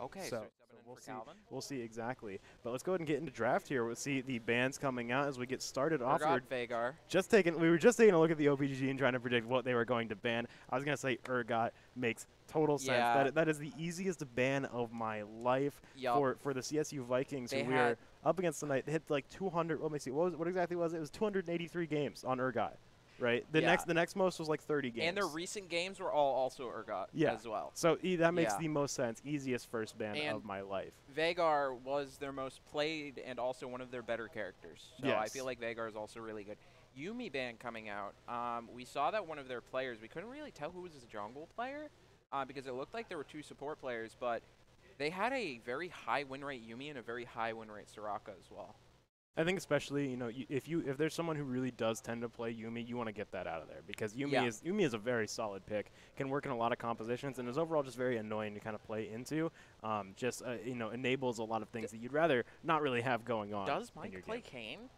Okay, so So, subbing in we'll for see. Calvin. We'll see exactly. But let's go ahead and get into draft here. We'll see the bands coming out as we get started off. Urgot, Vagar. We were just taking a look at the OPGG and trying to predict what they were going to ban. I was gonna say Urgot makes total sense. Yeah. That is the easiest ban of my life Yup. for the CSU Vikings, They who we are up against tonight. They hit like 200. Let me see. What exactly was it? It was 283 games on Urgot, right? Yeah. The next most was like 30 games. And their recent games were all also Urgot as well. So that makes Yeah. the most sense. Easiest first ban And of my life. Vagar was their most played and also one of their better characters. So I Yes. feel like Vagar is also really good. Yuumi ban coming out. We saw that one of their players, we couldn't really tell who was his jungle player because it looked like there were two support players, but they had a very high win rate Yuumi and a very high win rate Soraka as well. I think especially, you know, if there's someone who really does tend to play Yuumi, you want to get that out of there because Yuumi is a very solid pick. Can work in a lot of compositions and is overall just very annoying to kind of play into. You know, enables a lot of things that you'd rather not really have going on. Does in your Mike play game. Kayn?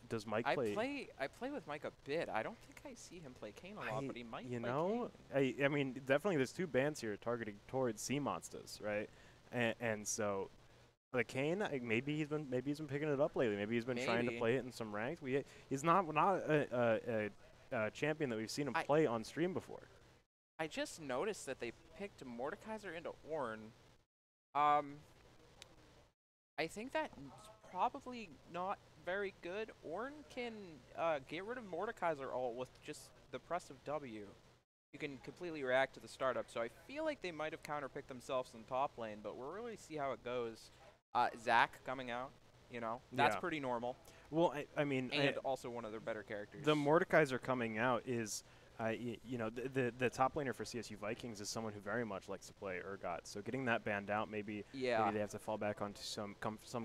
Does Mike play? I play with Mike a bit. I don't think I see him play Kayn a lot, but he might. You play know, Kayn. I mean, definitely there's two bans here targeting towards sea monsters, right? And so. The Kayn, maybe he's been picking it up lately. Maybe he's been trying to play it in some ranks. He's not a champion that we've seen him play on stream before. I just noticed that they picked Mordekaiser into Ornn. I think that's probably not very good. Ornn can get rid of Mordekaiser ult with just the press of W. You can completely react to the startup. So I feel like they might have counterpicked themselves in top lane, but we'll really see how it goes. Zac coming out, you know, that's pretty normal. Well, I mean, and also one of their better characters. The Mordekaiser coming out is, you know, the top laner for CSU Vikings is someone who very much likes to play Urgot. So getting that banned out, maybe they have to fall back onto some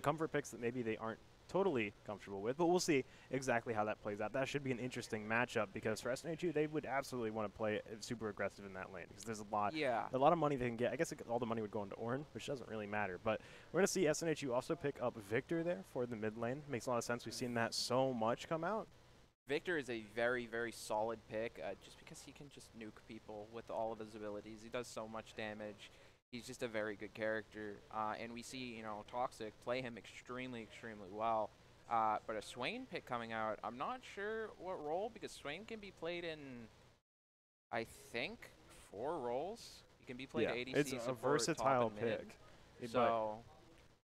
comfort picks that maybe they aren't totally comfortable with, but we'll see exactly how that plays out. That should be an interesting matchup because for SNHU, they would absolutely want to play super aggressive in that lane because there's a lot of money they can get. I guess all the money would go into Ornn, which doesn't really matter, but we're going to see SNHU also pick up Victor there for the mid lane. Makes a lot of sense. We've seen that so much come out. Victor is a very, very solid pick just because he can just nuke people with all of his abilities. He does so much damage. He's just a very good character, and we see, you know, Toxic play him extremely, extremely well. But a Swain pick coming out, I'm not sure what role, because Swain can be played in, I think, 4 roles. He can be played ADC, it's a support, versatile top, and mid. pick. So,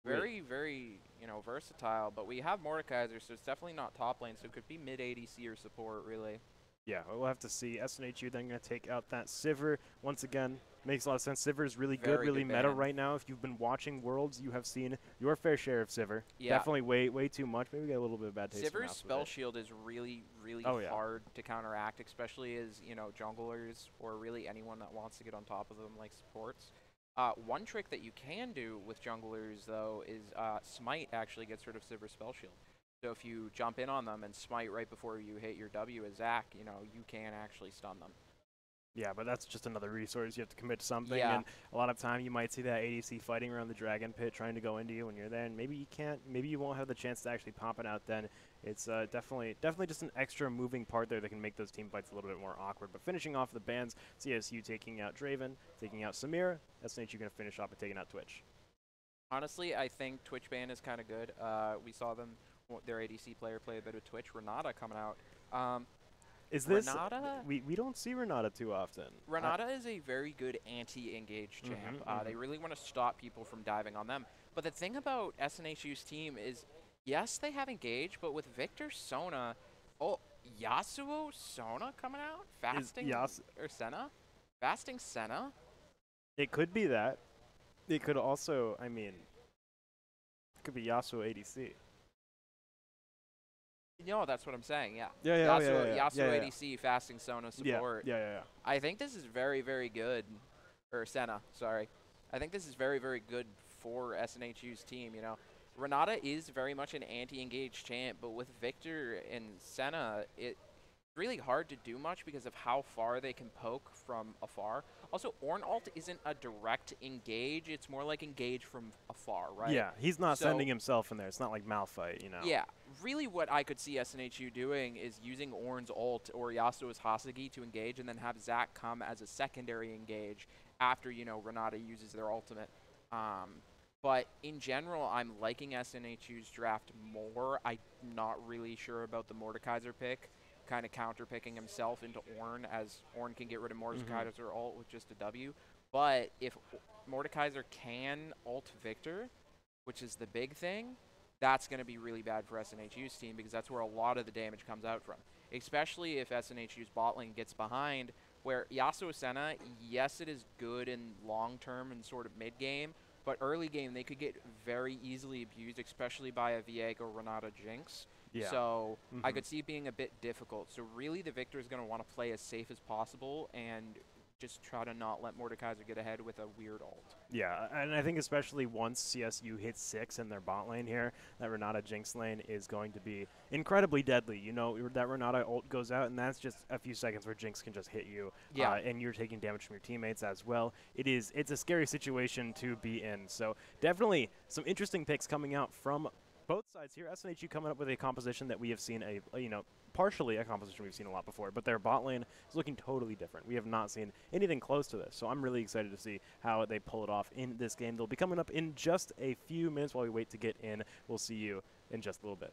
very, very, you know, versatile. But we have Mordekaiser, so it's definitely not top lane, so it could be mid ADC or support, really. Yeah, we'll have to see. SNHU then going to take out that Sivir. Once again, makes a lot of sense. Sivir is really good, really meta right now. If you've been watching Worlds, you have seen your fair share of Sivir. Yeah. Definitely way too much. Maybe we get a little bit of bad taste. Sivir's spell shield is really, really hard to counteract, especially as, you know, junglers or really anyone that wants to get on top of them like supports. One trick that you can do with junglers, though, is Smite actually gets rid of Sivir's spell shield. So if you jump in on them and smite right before you hit your W as Zac, you know, you can actually stun them. Yeah, but that's just another resource. You have to commit to something, and a lot of time you might see that ADC fighting around the dragon pit trying to go into you when you're there, and maybe you can't, maybe you won't have the chance to actually pop it out then. It's definitely just an extra moving part there that can make those team fights a little bit more awkward. But finishing off the bans, CSU taking out Draven, taking out Samir, SNHU going to finish off by taking out Twitch. Honestly, I think Twitch ban is kind of good. We saw them, their ADC player play a bit of Twitch. Renata coming out. Is this Renata? We don't see Renata too often. Renata is a very good anti-engage champ. They really want to stop people from diving on them. But the thing about SNHU's team is, yes, they have engage, but with Victor Sona, Yasuo Sona coming out, fasting or Senna, fasting Senna. It could be that. It could also, I mean, it could be Yasuo ADC. No, that's what I'm saying, yeah. Yasuo ADC, fasting Sona support. Yeah. I think this is very, very good. Or Senna, sorry. I think this is very, very good for SNHU's team, you know. Renata is very much an anti-engage champ, but with Victor and Senna, it's really hard to do much because of how far they can poke from afar. Also, Ornn ult isn't a direct engage, it's more like engage from afar, right? Yeah, he's not sending himself in there. It's not like Malphite, you know. Yeah, really what I could see SNHU doing is using Ornn's ult or Yasuo's Hasagi to engage and then have Zac come as a secondary engage after, you know, Renata uses their ultimate. Um, but in general, I'm liking SNHU's draft more. I'm not really sure about the Mordekaiser pick, kind of counter picking himself into Ornn, as Ornn can get rid of Mordekaiser ult with just a W. But if Mordekaiser can ult Victor, which is the big thing, that's going to be really bad for SNHU's team because that's where a lot of the damage comes out from. Especially if SNHU's bot lane gets behind, where Yasuo Senna, yes, it is good in long term and sort of mid game, but early game they could get very easily abused, especially by a Viego Renata Jinx. Yeah. So I could see it being a bit difficult. So really the Victor is going to want to play as safe as possible and just try to not let Mordekaiser get ahead with a weird ult. Yeah, and I think especially once CSU hits 6 in their bot lane here, that Renata Jinx lane is going to be incredibly deadly. You know, that Renata ult goes out, and that's just a few seconds where Jinx can just hit you, and you're taking damage from your teammates as well. It's a scary situation to be in. So definitely some interesting picks coming out from both sides here. SNHU coming up with a composition that we have seen partially a composition we've seen a lot before, but their bot lane is looking totally different. We have not seen anything close to this, so I'm really excited to see how they pull it off in this game. They'll be coming up in just a few minutes while we wait to get in. We'll see you in just a little bit.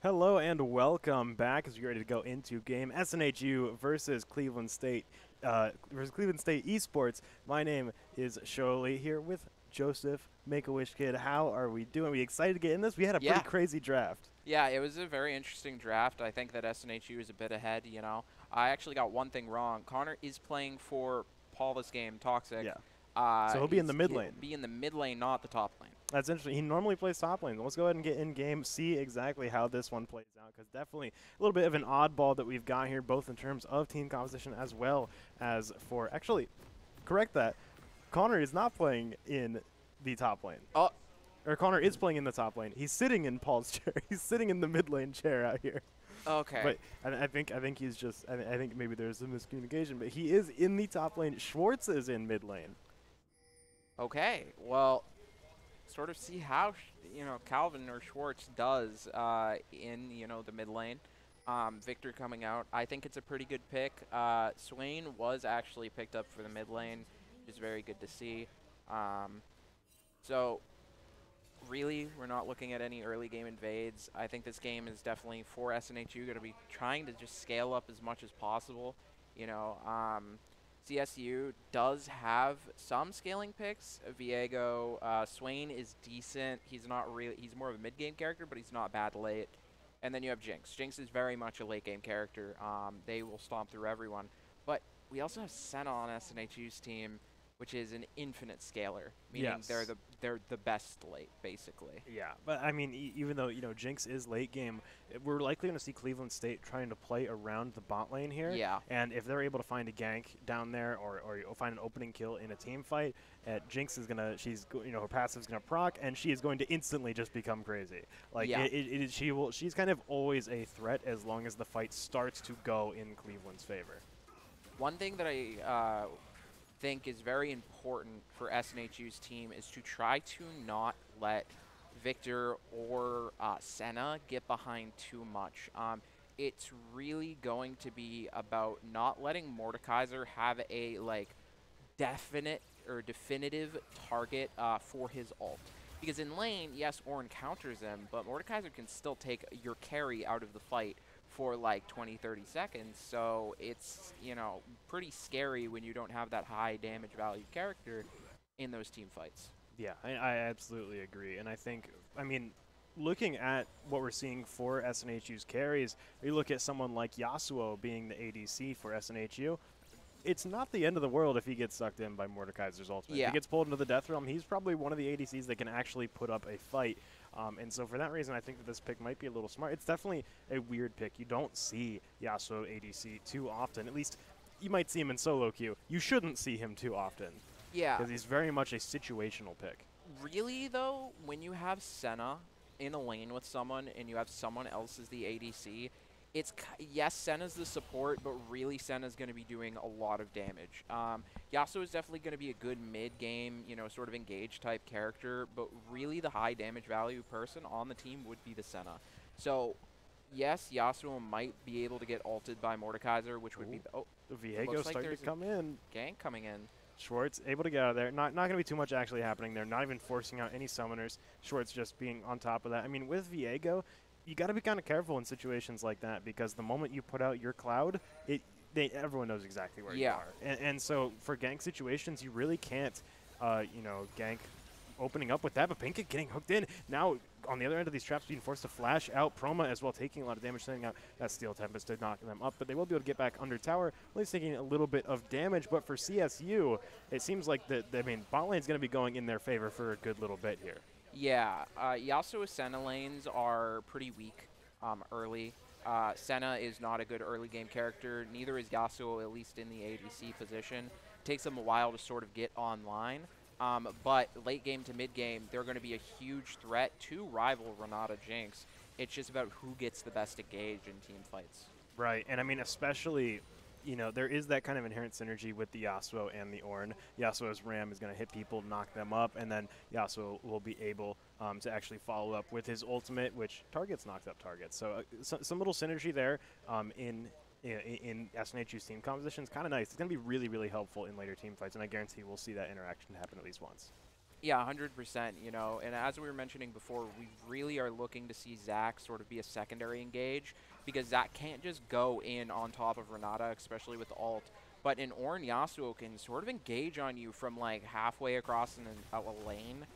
Hello and welcome back as we're ready to go into game SNHU versus Cleveland State Esports. My name is Shirley here with Joseph, Make-A-Wish Kid. How are we doing? Are we excited to get in this? We had a pretty crazy draft. Yeah, it was a very interesting draft. I think that SNHU is a bit ahead, you know. I actually got one thing wrong. Connor is playing for Paul this game, Toxic. Yeah. So he'll be in the mid lane. He'll be in the mid lane, not the top lane. That's interesting. He normally plays top lane. Let's go ahead and get in game, see exactly how this one plays out, because definitely a little bit of an oddball that we've got here, both in terms of team composition as well as for actually, correct that, Connor is not playing in the top lane. Oh. Or Connor is playing in the top lane. He's sitting in Paul's chair. He's sitting in the mid lane chair out here. Okay. But I think he's just, I think maybe there's some miscommunication, but he is in the top lane. Schwartz is in mid lane. Okay. Well, sort of see how Calvin or Schwartz does in the mid lane. Victor coming out, I think it's a pretty good pick. Swain was actually picked up for the mid lane, which is very good to see. So really, we're not looking at any early game invades. I think this game is definitely for SNHU going to be trying to just scale up as much as possible. CSU does have some scaling picks. Viego, Swain is decent. He's not really. He's more of a mid-game character, but he's not bad late. And then you have Jinx. Jinx is very much a late-game character. They will stomp through everyone. But we also have Senna on SNHU's team, which is an infinite scaler, meaning they're the best late, basically. Yeah, but I mean, even though Jinx is late game, we're likely going to see Cleveland State trying to play around the bot lane here. Yeah. And if they're able to find a gank down there or find an opening kill in a team fight, Jinx is gonna her passive's gonna proc and she is going to instantly just become crazy. Like she's kind of always a threat as long as the fight starts to go in Cleveland's favor. One thing that I think is very important for SNHU's team is to try to not let Victor or Senna get behind too much. It's really going to be about not letting Mordekaiser have a definitive target for his ult. Because in lane, yes, Ornn counters him, but Mordekaiser can still take your carry out of the fight for like 20-30 seconds, so it's pretty scary when you don't have that high damage value character in those team fights. Yeah, I absolutely agree, and I mean, looking at what we're seeing for SNHU's carries, you look at someone like Yasuo being the ADC for SNHU. It's not the end of the world if he gets sucked in by Mordekaiser's ultimate. Yeah. If he gets pulled into the Death Realm, he's probably one of the ADCs that can actually put up a fight. And so for that reason, I think that this pick might be a little smart. It's definitely a weird pick. You don't see Yasuo ADC too often. At least you might see him in solo queue. You shouldn't see him too often. Yeah. Because he's very much a situational pick. Really, though, when you have Senna in a lane with someone and you have someone else as the ADC, yes, Senna's the support, but really Senna's going to be doing a lot of damage. Yasuo is definitely going to be a good mid-game, sort of engage type character, but really the high damage value person on the team would be the Senna. So, yes, Yasuo might be able to get ulted by Mordekaiser, which would be Viego starting to come in. Gank coming in. Schwartz able to get out of there. Not going to be too much actually happening there. Not even forcing out any summoners. Schwartz just being on top of that. I mean, with Viego, you got to be kind of careful in situations like that because the moment you put out your cloud, everyone knows exactly where you are. And so for gank situations, you really can't, gank opening up with that. But Pinkett getting hooked in. Now, on the other end of these traps, being forced to flash out. Proma as well taking a lot of damage, sending out that Steel Tempest to knock them up. But they will be able to get back under tower, at least taking a little bit of damage. But for CSU, it seems like bot lane's going to be going in their favor for a good little bit here. Yeah, Yasuo Senna lanes are pretty weak early. Senna is not a good early game character. Neither is Yasuo, at least in the ADC position. It takes them a while to sort of get online. But late game to mid game, they're going to be a huge threat to rival Renata Jinx. It's just about who gets the best engage in team fights. Right, and I mean, especially there is that kind of inherent synergy with the Yasuo and the Ornn. Yasuo's Ram is going to hit people, knock them up, and then Yasuo will be able to actually follow up with his ultimate, which targets knocked up targets. So some little synergy there in SNHU's team composition is kind of nice. It's going to be really, really helpful in later team fights, and I guarantee we'll see that interaction happen at least once. Yeah, 100%, you know, and as we were mentioning before, we really are looking to see Zach sort of be a secondary engage, because Zach can't just go in on top of Renata, especially with ult, but an Ornn Yasuo can sort of engage on you from like halfway across in a lane.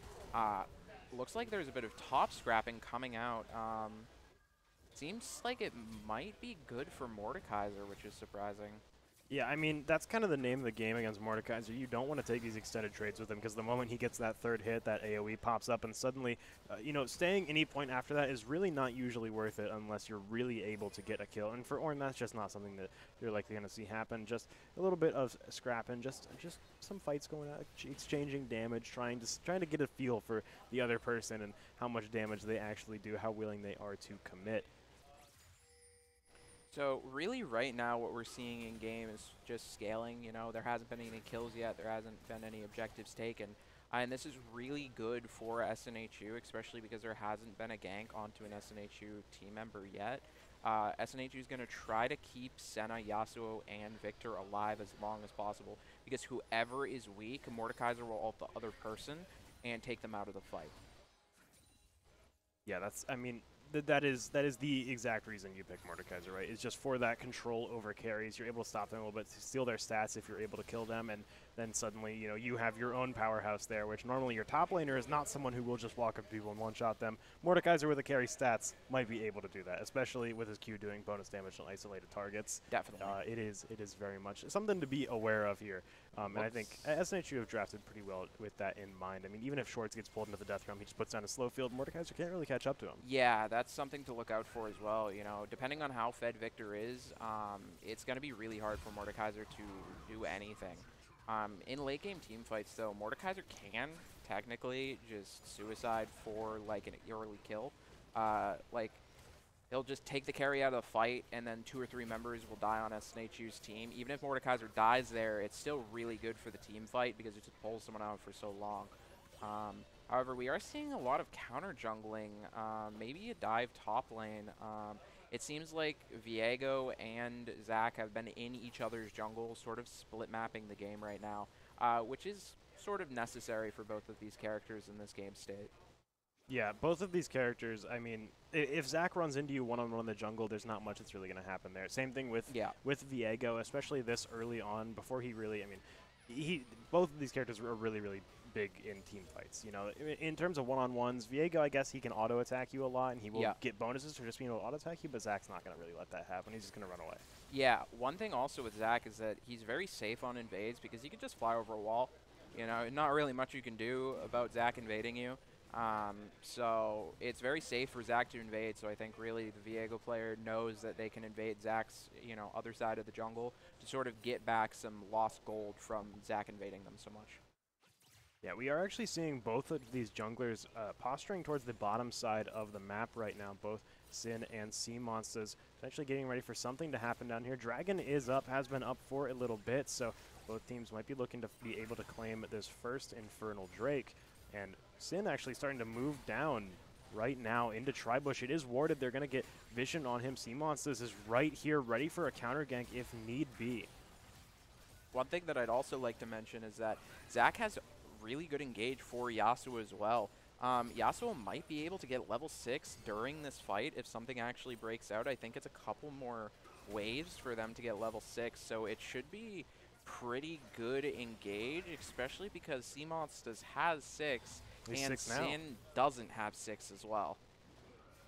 Looks like there's a bit of top scrapping coming out. Seems like it might be good for Mordekaiser, which is surprising. Yeah, I mean, that's kind of the name of the game against Mordekaiser. You don't want to take these extended trades with him because the moment he gets that third hit, that AoE pops up, and suddenly, you know, staying any point after that is really not usually worth it unless you're really able to get a kill. And for Ornn, that's just not something that you're likely going to see happen. Just a little bit of scrapping, just some fights going on, exchanging damage, trying to get a feel for the other person and how much damage they actually do, how willing they are to commit. So really right now what we're seeing in game is just scaling, you know, there hasn't been any kills yet, there hasn't been any objectives taken, and this is really good for SNHU, especially because there hasn't been a gank onto an SNHU team member yet. SNHU is going to try to keep Senna, Yasuo, and Victor alive as long as possible, because whoever is weak, Mordekaiser will ult the other person and take them out of the fight. Yeah, that's, I mean, that is the exact reason you pick Mordekaiser, right? It's just for that control over carries. You're able to stop them a little bit, to steal their stats if you're able to kill them, and then suddenly, you know, you have your own powerhouse there, which normally your top laner is not someone who will just walk up to people and one-shot them. Mordekaiser with the carry stats might be able to do that, especially with his Q doing bonus damage on isolated targets. Definitely. It is very much something to be aware of here. And I think SNHU have drafted pretty well with that in mind. I mean, even if Shorts gets pulled into the death realm, he just puts down a slow field. Mordekaiser can't really catch up to him. Yeah, that's something to look out for as well. You know, depending on how fed Victor is, it's going to be really hard for Mordekaiser to do anything. In late game team fights, though, Mordekaiser can technically just suicide for like an early kill. Like, he'll just take the carry out of the fight, and then 2 or 3 members will die on SNHU's team. Even if Mordekaiser dies there, it's still really good for the team fight because it just pulls someone out for so long. However, we are seeing a lot of counter jungling, maybe a dive top lane. It seems like Viego and Zach have been in each other's jungle, sort of split mapping the game right now, which is sort of necessary for both of these characters in this game state. Yeah, both of these characters, I mean, if Zach runs into you one-on-one in the jungle, there's not much that's really going to happen there. Same thing with Viego, especially this early on, before he really, I mean, both of these characters are really, really big in team fights. You know, in terms of one-on-ones, Viego, I guess he can auto-attack you a lot, and he will get bonuses for just being able to auto-attack you, but Zach's not going to really let that happen. He's just going to run away. Yeah, one thing also with Zach is that he's very safe on invades because he can just fly over a wall. You know, not really much you can do about Zach invading you. So it's very safe for Zach to invade, so I think really the Viego player knows that they can invade Zach's, you know, other side of the jungle to sort of get back some lost gold from Zach invading them so much. Yeah, we are actually seeing both of these junglers posturing towards the bottom side of the map right now, both Sin and Sea Monsters, potentially getting ready for something to happen down here. Dragon is up, has been up for a little bit, so both teams might be looking to be able to claim this first Infernal Drake. And Sin actually starting to move down right now into Tribush. It is warded. They're going to get vision on him. Sea Monsters is right here, ready for a counter gank if need be. One thing that I'd also like to mention is that Zach has really good engage for Yasuo as well. Yasuo might be able to get level 6 during this fight if something actually breaks out. I think it's a couple more waves for them to get level 6, so it should be pretty good engage, especially because Sea Monsters has 6 and Sin doesn't have 6 as well.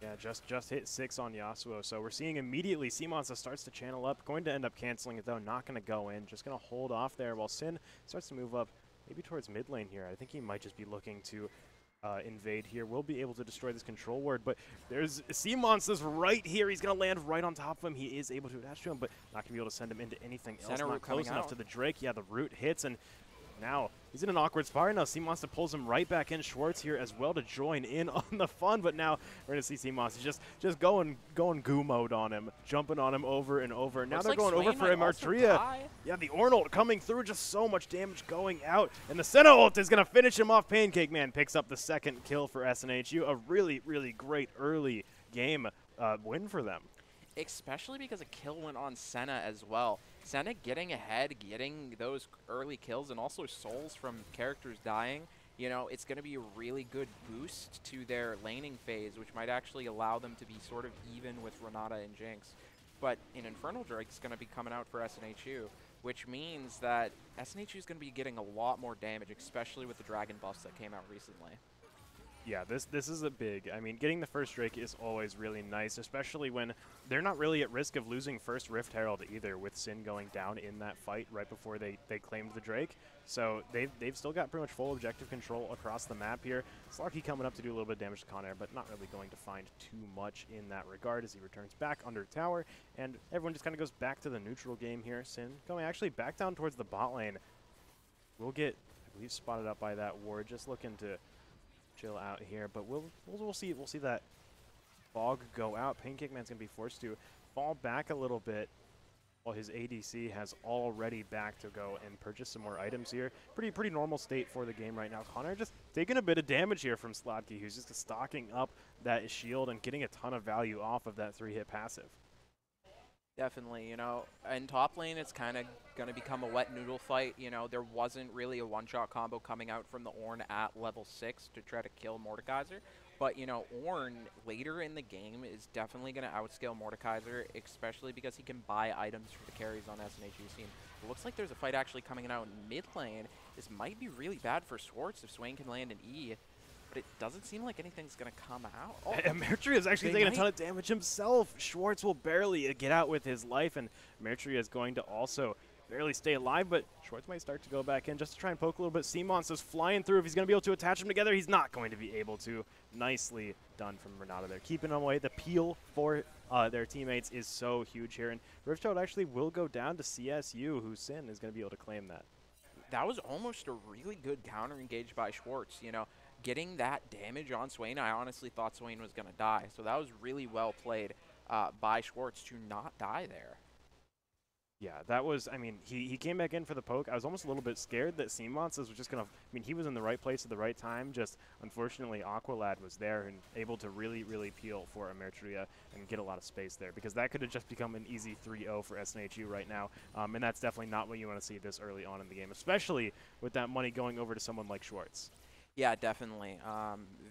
Yeah, just hit 6 on Yasuo, so we're seeing immediately Sea Monster starts to channel up, going to end up canceling it though, not going to go in, just going to hold off there while Sin starts to move up maybe towards mid lane here. I think he might just be looking to invade here. We'll be able to destroy this control ward, but there's Sea Monsters right here. He's going to land right on top of him. He is able to attach to him, but not going to be able to send him into anything else. Not close enough to the Drake. Yeah, the root hits, and now he's in an awkward spot. Now Sea Monster pulls him right back in. Schwartz here as well to join in on the fun, but now we're going to see Sea Monster just going goo mode on him, jumping on him over and over. Now they're going over for him. Artria. Yeah, the Ornn ult coming through, just so much damage going out. And the Senna ult is going to finish him off. Pancake Man picks up the second kill for SNHU. A really, really great early game win for them. Especially because a kill went on Senna as well. Senna getting ahead, getting those early kills, and also souls from characters dying. you know, it's going to be a really good boost to their laning phase, which might actually allow them to be sort of even with Renata and Jinx. But an Infernal Drake's going to be coming out for SNHU, which means that SNHU is going to be getting a lot more damage, especially with the Dragon buffs that came out recently. Yeah, this is a big. I mean, getting the first Drake is always really nice, especially when they're not really at risk of losing first Rift Herald either, with Sin going down in that fight right before they claimed the Drake. So they've still got pretty much full objective control across the map here. Slarky coming up to do a little bit of damage to Conair, but not really going to find too much in that regard as he returns back under tower, and everyone just kind of goes back to the neutral game here. Sin going actually back down towards the bot lane. We'll get, I believe, spotted up by that ward, just looking to chill out here, but we'll see that fog go out. Pancake Man's gonna be forced to fall back a little bit while his ADC has already back to go and purchase some more items here. Pretty normal state for the game right now. Connor just taking a bit of damage here from Sladky, who's just stocking up that shield and getting a ton of value off of that 3-hit passive. Definitely, you know, in top lane, it's kind of going to become a wet noodle fight. You know, there wasn't really a one-shot combo coming out from the Ornn at level 6 to try to kill Mordekaiser. But, you know, Ornn later in the game is definitely going to outscale Mordekaiser, especially because he can buy items for the carries on SNHU scene. It looks like there's a fight actually coming out in mid lane. This might be really bad for Schwartz if Swain can land an E. But it doesn't seem like anything's going to come out. Oh, Mertria is actually taking a ton of damage himself. Schwartz will barely get out with his life, and Mertria is going to also barely stay alive, but Schwartz might start to go back in just to try and poke a little bit. Seamons is flying through. If he's going to be able to attach them together, he's not going to be able to. Nicely done from Renata there. Keeping them away. The peel for their teammates is so huge here, and Riftchild actually will go down to CSU, who Sin is going to be able to claim that. That was almost a really good counter engage by Schwartz, you know. Getting that damage on Swain, I honestly thought Swain was going to die. So that was really well played by Schwartz to not die there. Yeah, that was, I mean, he came back in for the poke. I was almost a little bit scared that Seamons was just going to, I mean, he was in the right place at the right time. Just, unfortunately, Aqualad was there and able to really peel for Emertria and get a lot of space there, because that could have just become an easy 3-0 for SNHU right now. And that's definitely not what you want to see this early on in the game, especially with that money going over to someone like Schwartz. Yeah, definitely.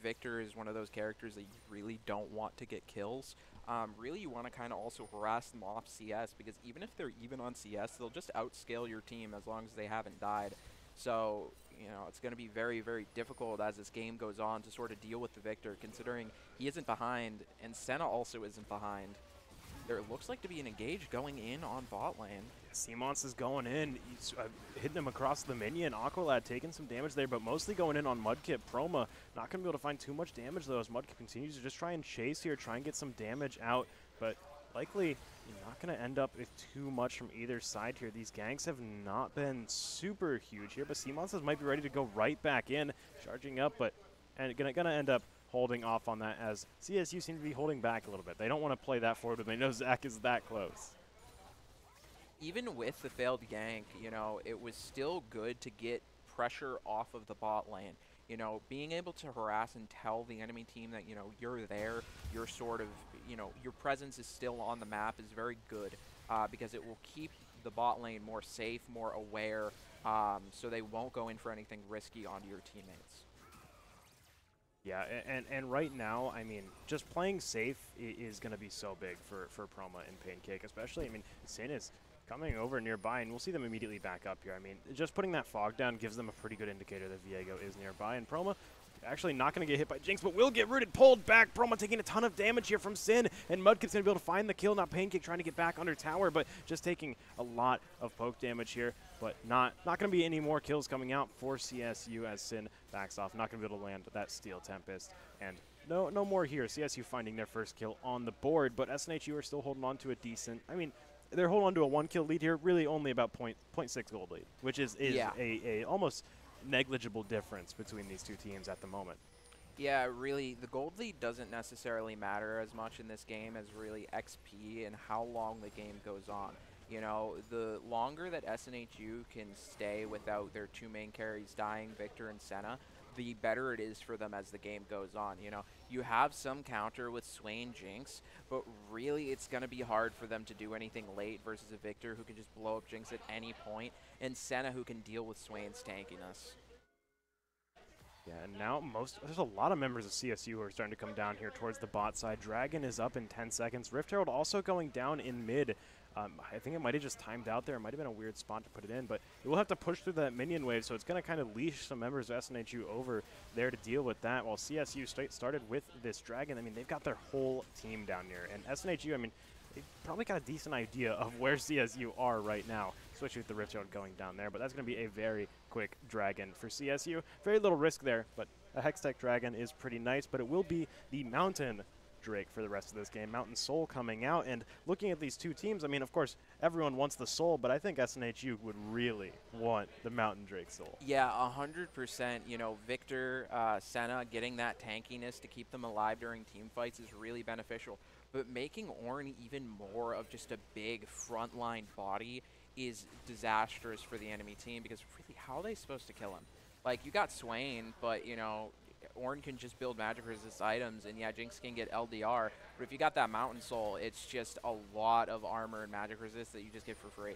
Victor is one of those characters that you really don't want to get kills. Really, you want to kind of also harass them off CS, because even if they're even on CS, they'll just outscale your team as long as they haven't died. So, you know, it's going to be very difficult as this game goes on to sort of deal with the Victor, considering he isn't behind, and Senna also isn't behind. There looks like to be an engage going in on bot lane. Seamons is going in. He's hitting him across the minion. Aqualad taking some damage there, but mostly going in on Mudkip. Proma not going to be able to find too much damage, though, as Mudkip continues to just try and chase here, try and get some damage out. But likely, you're not going to end up with too much from either side here. These ganks have not been super huge here, but Seamons might be ready to go right back in, charging up, but going to end up holding off on that, as CSU seem to be holding back a little bit. They don't want to play that forward when they know Zach is that close. Even with the failed gank, you know, it was still good to get pressure off of the bot lane. You know, being able to harass and tell the enemy team that, you know, you're there, you're sort of, you know, your presence is still on the map is very good, because it will keep the bot lane more safe, more aware, so they won't go in for anything risky onto your teammates. Yeah, and right now, I mean, just playing safe is going to be so big for Proma and Pancake, especially. I mean, Sin is coming over nearby, and we'll see them immediately back up here. I mean, just putting that fog down gives them a pretty good indicator that Viego is nearby, and Proma actually not going to get hit by Jinx, but will get rooted, pulled back. Proma taking a ton of damage here from Sin, and Mudkip's going to be able to find the kill. Now Pancake trying to get back under tower, but just taking a lot of poke damage here, but not going to be any more kills coming out for CSU as Sin backs off. Not going to be able to land that Steel Tempest, and no more here. CSU finding their first kill on the board, but SNHU are still holding on to a decent, I mean, they're holding on to a 1-kill lead here, really only about 0.6 gold lead, which is yeah. a almost negligible difference between these two teams at the moment. Yeah, really, the gold lead doesn't necessarily matter as much in this game as really XP and how long the game goes on. You know, the longer that SNHU can stay without their two main carries dying, Victor and Senna, the better it is for them as the game goes on. You know, you have some counter with Swain Jinx, but really it's going to be hard for them to do anything late versus a Victor who can just blow up Jinx at any point, and Senna who can deal with Swain's tankiness. Yeah, and now there's a lot of members of CSU who are starting to come down here towards the bot side. Dragon is up in 10 seconds. Rift Herald also going down in mid. I think it might have just timed out there. It might have been a weird spot to put it in, but it will have to push through that minion wave, so it's going to kind of leash some members of SNHU over there to deal with that, while CSU started with this Dragon. I mean, they've got their whole team down here, and SNHU, I mean, they've probably got a decent idea of where CSU are right now, especially with the Rift Herald going down there, but that's going to be a very quick Dragon for CSU. Very little risk there, but a Hextech Dragon is pretty nice, but it will be the Mountain Drake for the rest of this game. Mountain Soul coming out, and looking at these two teams, I mean, of course, everyone wants the Soul, but I think SNHU would really want the Mountain Drake Soul. Yeah, 100%. You know, Victor, Senna, getting that tankiness to keep them alive during team fights is really beneficial. But making Ornn even more of just a big frontline body is disastrous for the enemy team, because really, how are they supposed to kill him? Like, you got Swain, but, you know, Ornn can just build magic resist items, and yeah, Jinx can get LDR, but if you got that Mountain Soul, it's just a lot of armor and magic resist that you just get for free.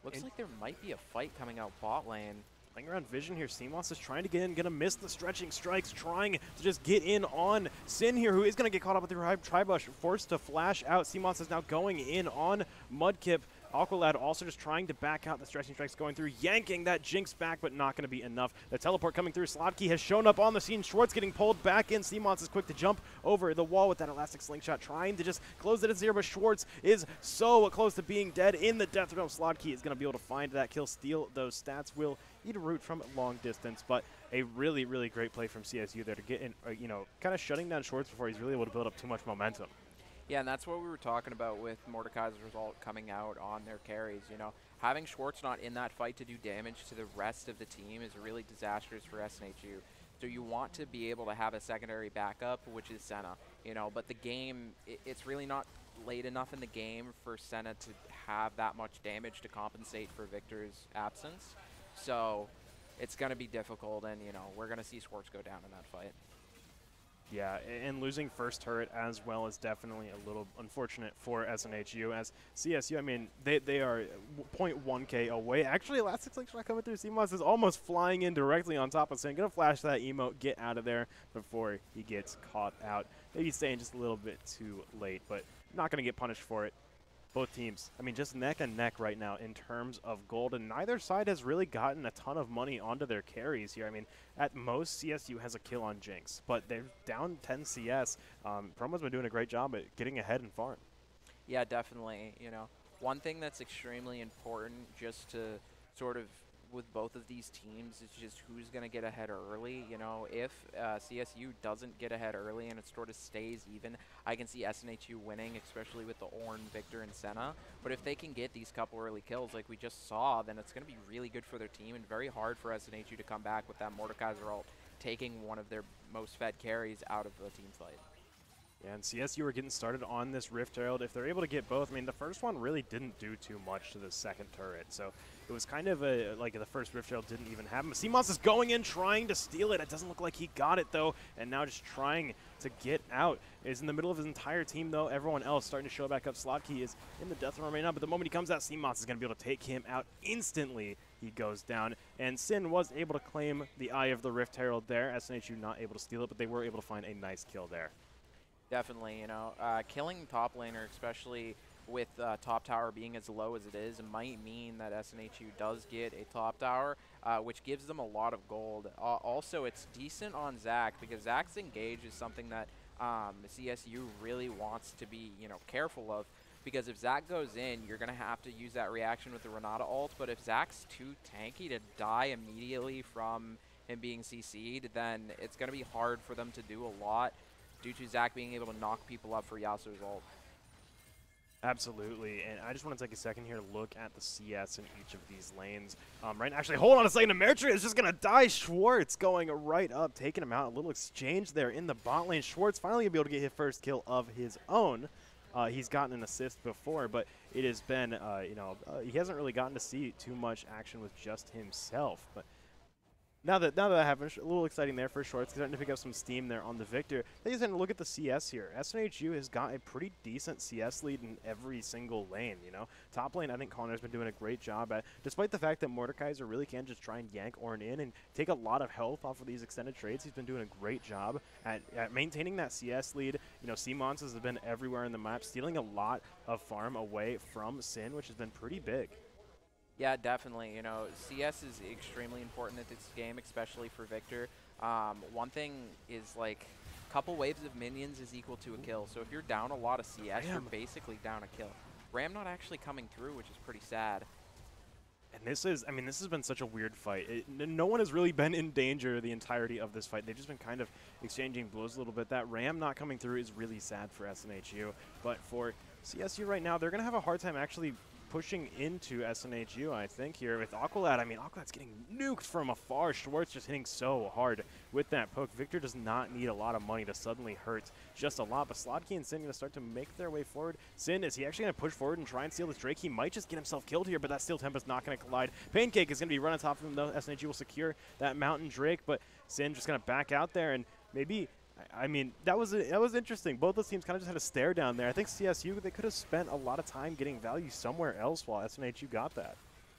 Looks like there might be a fight coming out bot lane. Playing around vision here, Seamoss is trying to get in, gonna miss the stretching strikes, trying to just get in on Sin here, who is gonna get caught up with the Tribush, forced to flash out. Seamoss is now going in on Mudkip. Aqualad also just trying to back out the stretching strikes going through, yanking that Jinx back, but not going to be enough. The teleport coming through. Slotki has shown up on the scene. Schwartz getting pulled back in. Seamoss is quick to jump over the wall with that elastic slingshot, trying to just close it at 0, but Schwartz is so close to being dead in the death realm. Slotki is going to be able to find that kill, steal those stats, will eat a root from long distance, but a really, really great play from CSU there to get in, you know, kind of shutting down Schwartz before he's really able to build up too much momentum. Yeah, and that's what we were talking about with Mordekaiser's result coming out on their carries. You know, having Schwartz not in that fight to do damage to the rest of the team is really disastrous for SNHU. So you want to be able to have a secondary backup, which is Senna. You know, but the game, it's really not late enough in the game for Senna to have that much damage to compensate for Victor's absence. So it's going to be difficult, and, you know, we're going to see Schwartz go down in that fight. Yeah, and losing first turret as well is definitely a little unfortunate for SNHU, as CSU, I mean, they are 0.1k away. Actually, Elastic Slingshot coming through. Seamoss is almost flying in directly on top of Sin. Gonna flash that emote, get out of there before he gets caught out. Maybe staying just a little bit too late, but not gonna get punished for it. Both teams, I mean, just neck and neck right now in terms of gold, and neither side has really gotten a ton of money onto their carries here. I mean, at most, CSU has a kill on Jinx, but they're down 10 CS. Promo's been doing a great job at getting ahead and farm. Yeah, definitely. You know, one thing that's extremely important just to sort of with both of these teams is just who's going to get ahead early. You know, if CSU doesn't get ahead early and it sort of stays even, I can see SNHU winning, especially with the Ornn, Victor, and Senna. But if they can get these couple early kills like we just saw, then it's going to be really good for their team and very hard for SNHU to come back with that Mordekaiser ult, taking one of their most fed carries out of the team fight. Yeah, and CSU are getting started on this Rift Herald. If they're able to get both, I mean, the first one really didn't do too much to the second turret, so it was kind of like the first Rift Herald didn't even happen. Seamoss is going in, trying to steal it. It doesn't look like he got it, though, and now just trying to get out. Is in the middle of his entire team, though. Everyone else starting to show back up. Slotki is in the death realm right now, but the moment he comes out, Seamoss is going to be able to take him out instantly. He goes down, and Sin was able to claim the Eye of the Rift Herald there. SNHU not able to steal it, but they were able to find a nice kill there. Definitely, you know, killing top laner, especially with top tower being as low as it is, might mean that SNHU does get a top tower, which gives them a lot of gold. Also, it's decent on Zac, because Zac's engage is something that CSU really wants to be, you know, careful of. Because if Zac goes in, you're going to have to use that reaction with the Renata ult, but if Zac's too tanky to die immediately from him being CC'd, then it's going to be hard for them to do a lot, due to Zac being able to knock people up for Yasuo's ult. Absolutely, and I just want to take a second here to look at the CS in each of these lanes. Right, actually, hold on a second. Ameritria is just going to die. Schwartz going right up, taking him out. A little exchange there in the bot lane. Schwartz finally going to be able to get his first kill of his own. He's gotten an assist before, but it has been, you know, he hasn't really gotten to see too much action with just himself. But Now that I have a little exciting there for sure. It's starting to pick up some steam there on the Victor. They just look at the CS here. SNHU has got a pretty decent CS lead in every single lane, you know. Top lane, I think Connor's been doing a great job at, despite the fact that Mordekaiser really can just try and yank Ornn in and take a lot of health off of these extended trades. He's been doing a great job at maintaining that CS lead. You know, C-Mons has been everywhere in the map, stealing a lot of farm away from Sin, which has been pretty big. Yeah, definitely. You know, CS is extremely important at this game, especially for Victor. One thing is, like, a couple waves of minions is equal to a kill. So if you're down a lot of CS, you're basically down a kill. Ram not actually coming through, which is pretty sad. And this is, I mean, this has been such a weird fight. No one has really been in danger the entirety of this fight. They've just been kind of exchanging blows a little bit. That Ram not coming through is really sad for SNHU. But for CSU right now, they're going to have a hard time actually pushing into SNHU, I think, here with Aqualad. I mean, Aqualad's getting nuked from afar. Schwartz just hitting so hard with that poke. Victor does not need a lot of money to suddenly hurt just a lot, but Slotki and Sin going to start to make their way forward. Sin, is he actually going to push forward and try and steal this Drake? He might just get himself killed here, but that Steel Tempest not going to collide. Pancake is going to be run on top of him, though. SNHU will secure that Mountain Drake, but Sin just going to back out there and maybe... I mean, that was interesting. Both those teams kind of just had a stare down there. I think CSU, they could have spent a lot of time getting value somewhere else while SNHU got that.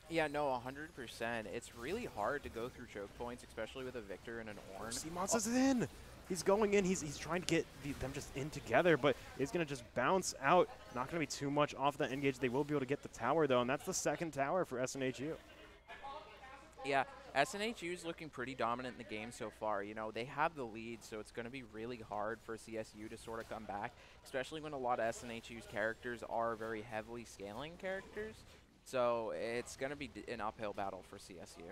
Yeah, no, 100%. It's really hard to go through choke points, especially with a Victor and an Ornn. C-Mons is in. He's going in. He's trying to get them just in together, but it's going to just bounce out. Not going to be too much off that engage. They will be able to get the tower, though, and that's the second tower for SNHU. Yeah, SNHU is looking pretty dominant in the game so far. You know, they have the lead, so it's going to be really hard for CSU to sort of come back, especially when a lot of SNHU's characters are very heavily scaling characters. So it's going to be an uphill battle for CSU.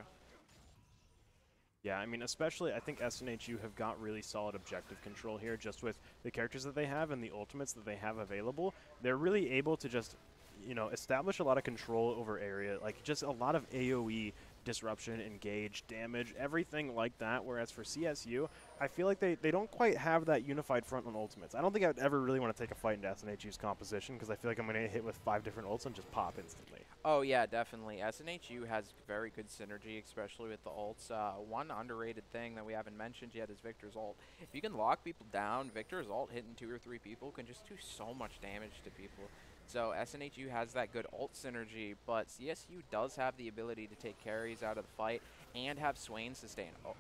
Yeah, I mean, especially I think SNHU have got really solid objective control here just with the characters that they have and the ultimates that they have available. They're really able to just, you know, establish a lot of control over area, like just a lot of AoE disruption, engage, damage, everything like that, whereas for CSU, I feel like they don't quite have that unified front on ultimates. I don't think I would ever really want to take a fight into SNHU's composition because I feel like I'm going to get hit with 5 different ults and just pop instantly. Oh, yeah, definitely. SNHU has very good synergy, especially with the ults. One underrated thing that we haven't mentioned yet is Victor's ult. If you can lock people down, Victor's ult hitting 2 or 3 people can just do so much damage to people. So SNHU has that good ult synergy, but CSU does have the ability to take carries out of the fight and have Swain sustain. Oh,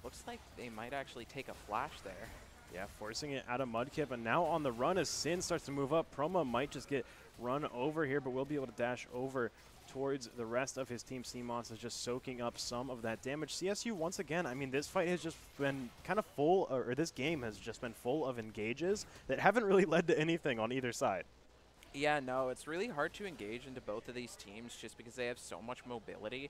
looks like they might actually take a flash there. Yeah, forcing it out of Mudkip, and now on the run as Sin starts to move up. Proma might just get run over here, but will be able to dash over towards the rest of his team. C-Mons is just soaking up some of that damage. CSU, once again, I mean, this fight has just been kind of full, or this game has just been full of engages that haven't really led to anything on either side. Yeah, no, it's really hard to engage into both of these teams just because they have so much mobility.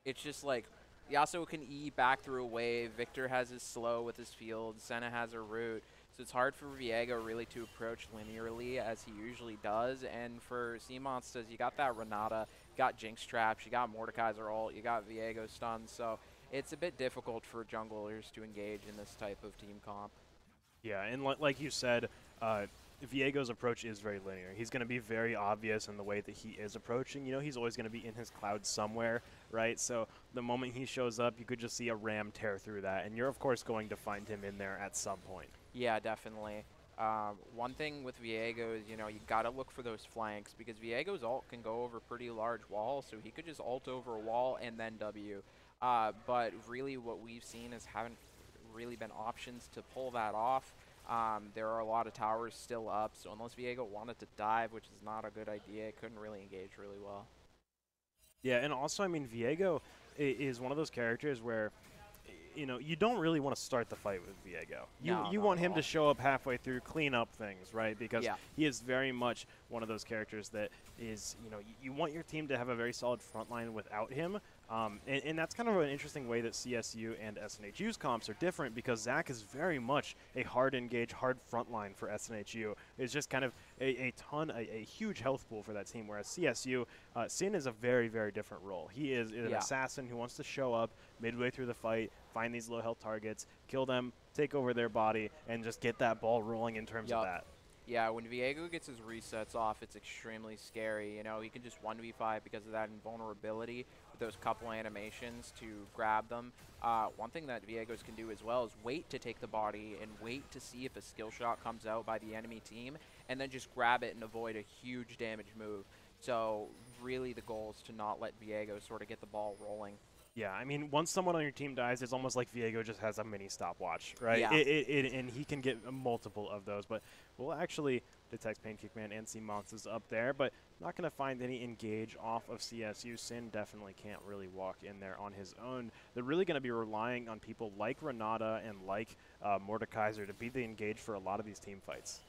It's just like Yasuo can E back through a wave, Victor has his slow with his field, Senna has a root, so it's hard for Viego really to approach linearly as he usually does, and for C-Monsters, you got that Renata, you got Jinx traps, you got Mordekaiser ult, you got Viego stuns, so it's a bit difficult for junglers to engage in this type of team comp. Yeah, and like you said, Viego's approach is very linear. He's going to be very obvious in the way that he is approaching. You know, he's always going to be in his cloud somewhere, right? So the moment he shows up, you could just see a ram tear through that, and you're, of course, going to find him in there at some point. Yeah, definitely. One thing with Viego is, you know, you got to look for those flanks because Viego's ult can go over pretty large walls, so he could just ult over a wall and then W. But really what we've seen is haven't really been options to pull that off. There are a lot of towers still up, so unless Viego wanted to dive, which is not a good idea, it couldn't really engage really well. Yeah, and also, I mean, Viego is one of those characters where, you know, you don't really want to start the fight with Viego. You want him to show up halfway through, clean up things, right? Because he is very much one of those characters that is, you know, you want your team to have a very solid front line without him. And that's kind of an interesting way that CSU and SNHU's comps are different because Zach is very much a hard engage, hard front line for SNHU. It's just kind of a huge health pool for that team, whereas CSU, Sin is a very, very different role. He is an assassin who wants to show up midway through the fight, find these low health targets, kill them, take over their body, and just get that ball rolling in terms of that. Yeah, when Viego gets his resets off, it's extremely scary. You know, he can just 1v5 because of that invulnerability. With those couple animations to grab them. One thing that Viegos can do as well is wait to take the body and wait to see if a skill shot comes out by the enemy team, and then just grab it and avoid a huge damage move. So really the goal is to not let Viego sort of get the ball rolling. Yeah, I mean, once someone on your team dies, it's almost like Viego just has a mini stopwatch, right? Yeah. And he can get multiple of those, but we'll actually detect Pancake Man and see Monsters up there, but not going to find any engage off of CSU. Sin definitely can't really walk in there on his own. They're really going to be relying on people like Renata and like Mordekaiser to be the engage for a lot of these team fights.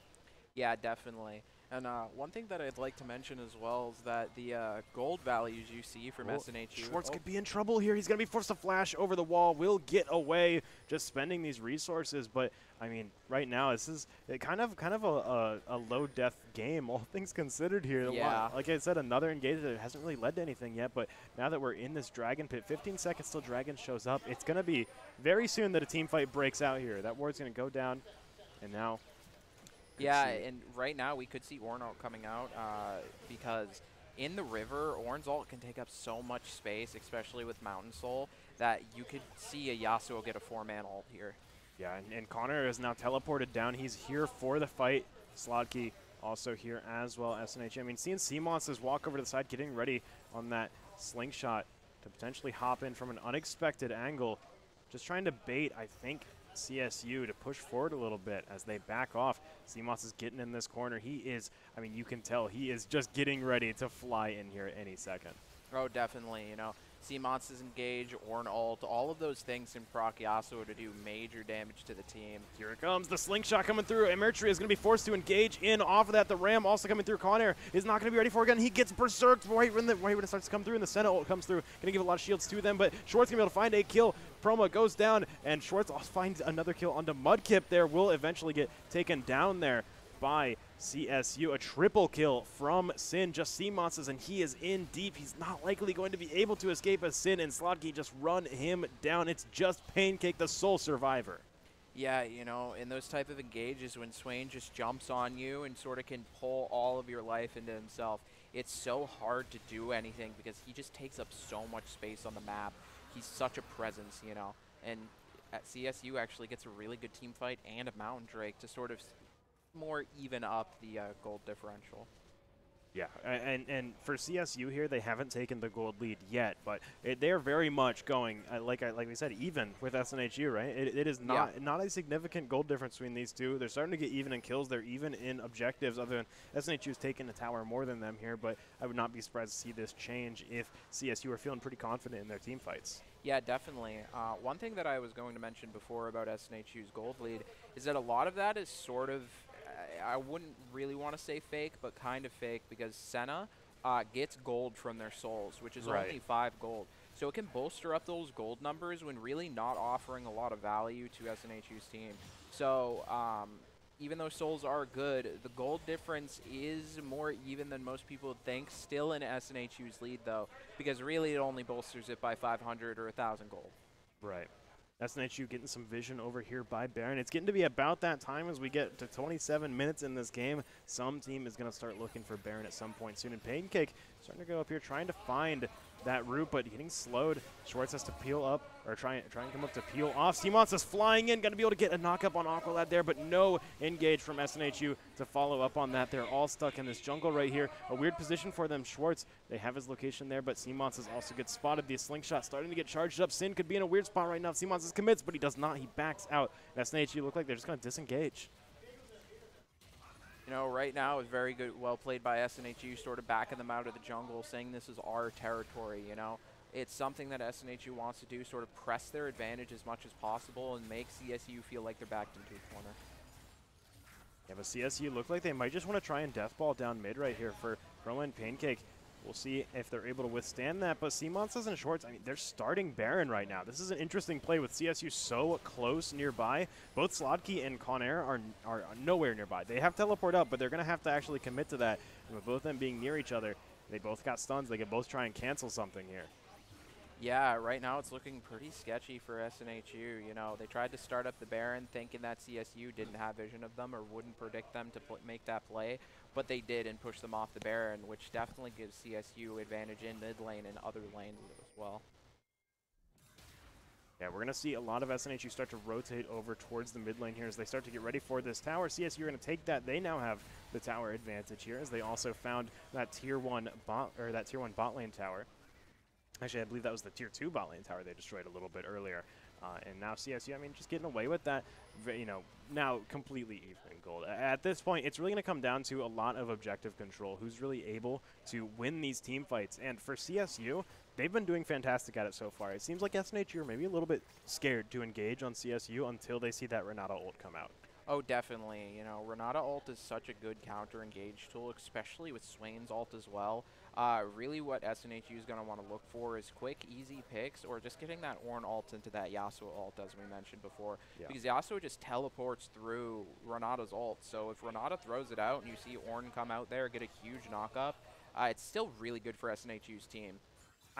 Yeah, definitely. And one thing that I'd like to mention as well is that the gold values you see from SNHU. Schwartz could be in trouble here. He's going to be forced to flash over the wall. Will get away just spending these resources. But, I mean, right now, this is kind of a low-death game, all things considered here. Yeah. Like I said, another engage that hasn't really led to anything yet. But now that we're in this Dragon Pit, 15 seconds till Dragon shows up, it's going to be very soon that a team fight breaks out here. That ward's going to go down, and now... Yeah, and right now we could see Ornalt coming out because in the river, Ornn's ult can take up so much space, especially with Mountain Soul, that you could see a Yasuo get a 4-man ult here. Yeah, and Connor is now teleported down. He's here for the fight. Slotki also here as well, SNHU. I mean, seeing C-Monsters walk over to the side, getting ready on that slingshot to potentially hop in from an unexpected angle. Just trying to bait, I think, CSU to push forward a little bit as they back off. C-Moss is getting in this corner. He is, I mean, you can tell he is just getting ready to fly in here any second. Oh, definitely. You know, C-Moss is engaged, Ornn ult, all of those things can proc Yasuo to do major damage to the team. Here it comes, the slingshot coming through. Emertria is going to be forced to engage in off of that. The Ram also coming through. Conair is not going to be ready for it again. He gets berserked right when it starts to come through, and the Senna ult comes through. Going to give a lot of shields to them, but Schwartz going to be able to find a kill. Promo goes down, and Schwartz finds another kill onto Mudkip there. Will eventually get taken down there by CSU. A triple kill from Sin, just C-Monsters, and he is in deep. He's not likely going to be able to escape as Sin and Slotki just run him down. It's just Pancake, the sole survivor. Yeah, you know, in those type of engages when Swain just jumps on you and sort of can pull all of your life into himself, it's so hard to do anything because he just takes up so much space on the map. He's such a presence, you know, and at CSU actually gets a really good team fight and a Mountain Drake to sort of more even up the gold differential. Yeah, and for CSU here, they haven't taken the gold lead yet, but they're very much going, like we said, even with SNHU, right? It is not a significant gold difference between these two. They're starting to get even in kills. They're even in objectives, other than SNHU's taken a tower more than them here, but I would not be surprised to see this change if CSU are feeling pretty confident in their team fights. Yeah, definitely. One thing that I was going to mention before about SNHU's gold lead is that a lot of that is sort of, I wouldn't really want to say fake, but kind of fake, because Senna gets gold from their souls, which is only 5 gold. So it can bolster up those gold numbers when really not offering a lot of value to SNHU's team. So even though souls are good, the gold difference is more even than most people would think. Still in SNHU's lead, though, because really it only bolsters it by 500 or 1,000 gold. Right. SNHU getting some vision over here by Baron. It's getting to be about that time as we get to 27 minutes in this game. Some team is going to start looking for Baron at some point soon. And Pancake starting to go up here, trying to find that route, but getting slowed. Schwartz has to peel up, or try and come up to peel off. C-Monsters flying in, going to be able to get a knock-up on Aqualad there, but no engage from SNHU to follow up on that. They're all stuck in this jungle right here. A weird position for them. Schwartz, they have his location there, but C-Monsters also gets spotted. The slingshot starting to get charged up. Sin could be in a weird spot right now. C-Monsters commits, but he does not. He backs out. And SNHU look like they're just going to disengage. You know, right now is very good, well played by SNHU, sort of backing them out of the jungle, saying this is our territory, you know. It's something that SNHU wants to do, sort of press their advantage as much as possible and make CSU feel like they're backed into a corner. Yeah, but CSU look like they might just want to try and deathball down mid right here for Chroma and Pancake. We'll see if they're able to withstand that, but C-Monsters and Schwartz, I mean, they're starting Baron right now. This is an interesting play with CSU so close nearby. Both Slotki and Conair are nowhere nearby. They have teleport up, but they're going to have to actually commit to that. And with both of them being near each other, they both got stuns. They can both try and cancel something here. Yeah, right now it's looking pretty sketchy for SNHU. You know, they tried to start up the Baron thinking that CSU didn't have vision of them or wouldn't predict them to make that play, but they did and pushed them off the Baron, which definitely gives CSU advantage in mid lane and other lanes as well. Yeah, we're going to see a lot of SNHU start to rotate over towards the mid lane here as they start to get ready for this tower. CSU are going to take that. They now have the tower advantage here as they also found that tier 1 bot lane tower. Actually, I believe that was the tier 2 bot lane tower they destroyed a little bit earlier. And now CSU, I mean, just getting away with that, you know, now completely even gold. At this point, it's really going to come down to a lot of objective control. Who's really able to win these team fights? And for CSU, they've been doing fantastic at it so far. It seems like SNHU are maybe a little bit scared to engage on CSU until they see that Renata ult come out. Oh, definitely. You know, Renata ult is such a good counter engage tool, especially with Swain's ult as well. Really what SNHU is going to want to look for is quick, easy picks, or just getting that Ornn ult into that Yasuo ult, as we mentioned before. Yeah. Because Yasuo just teleports through Renata's ult. So if Renata throws it out and you see Ornn come out there, get a huge knock-up, it's still really good for SNHU's team.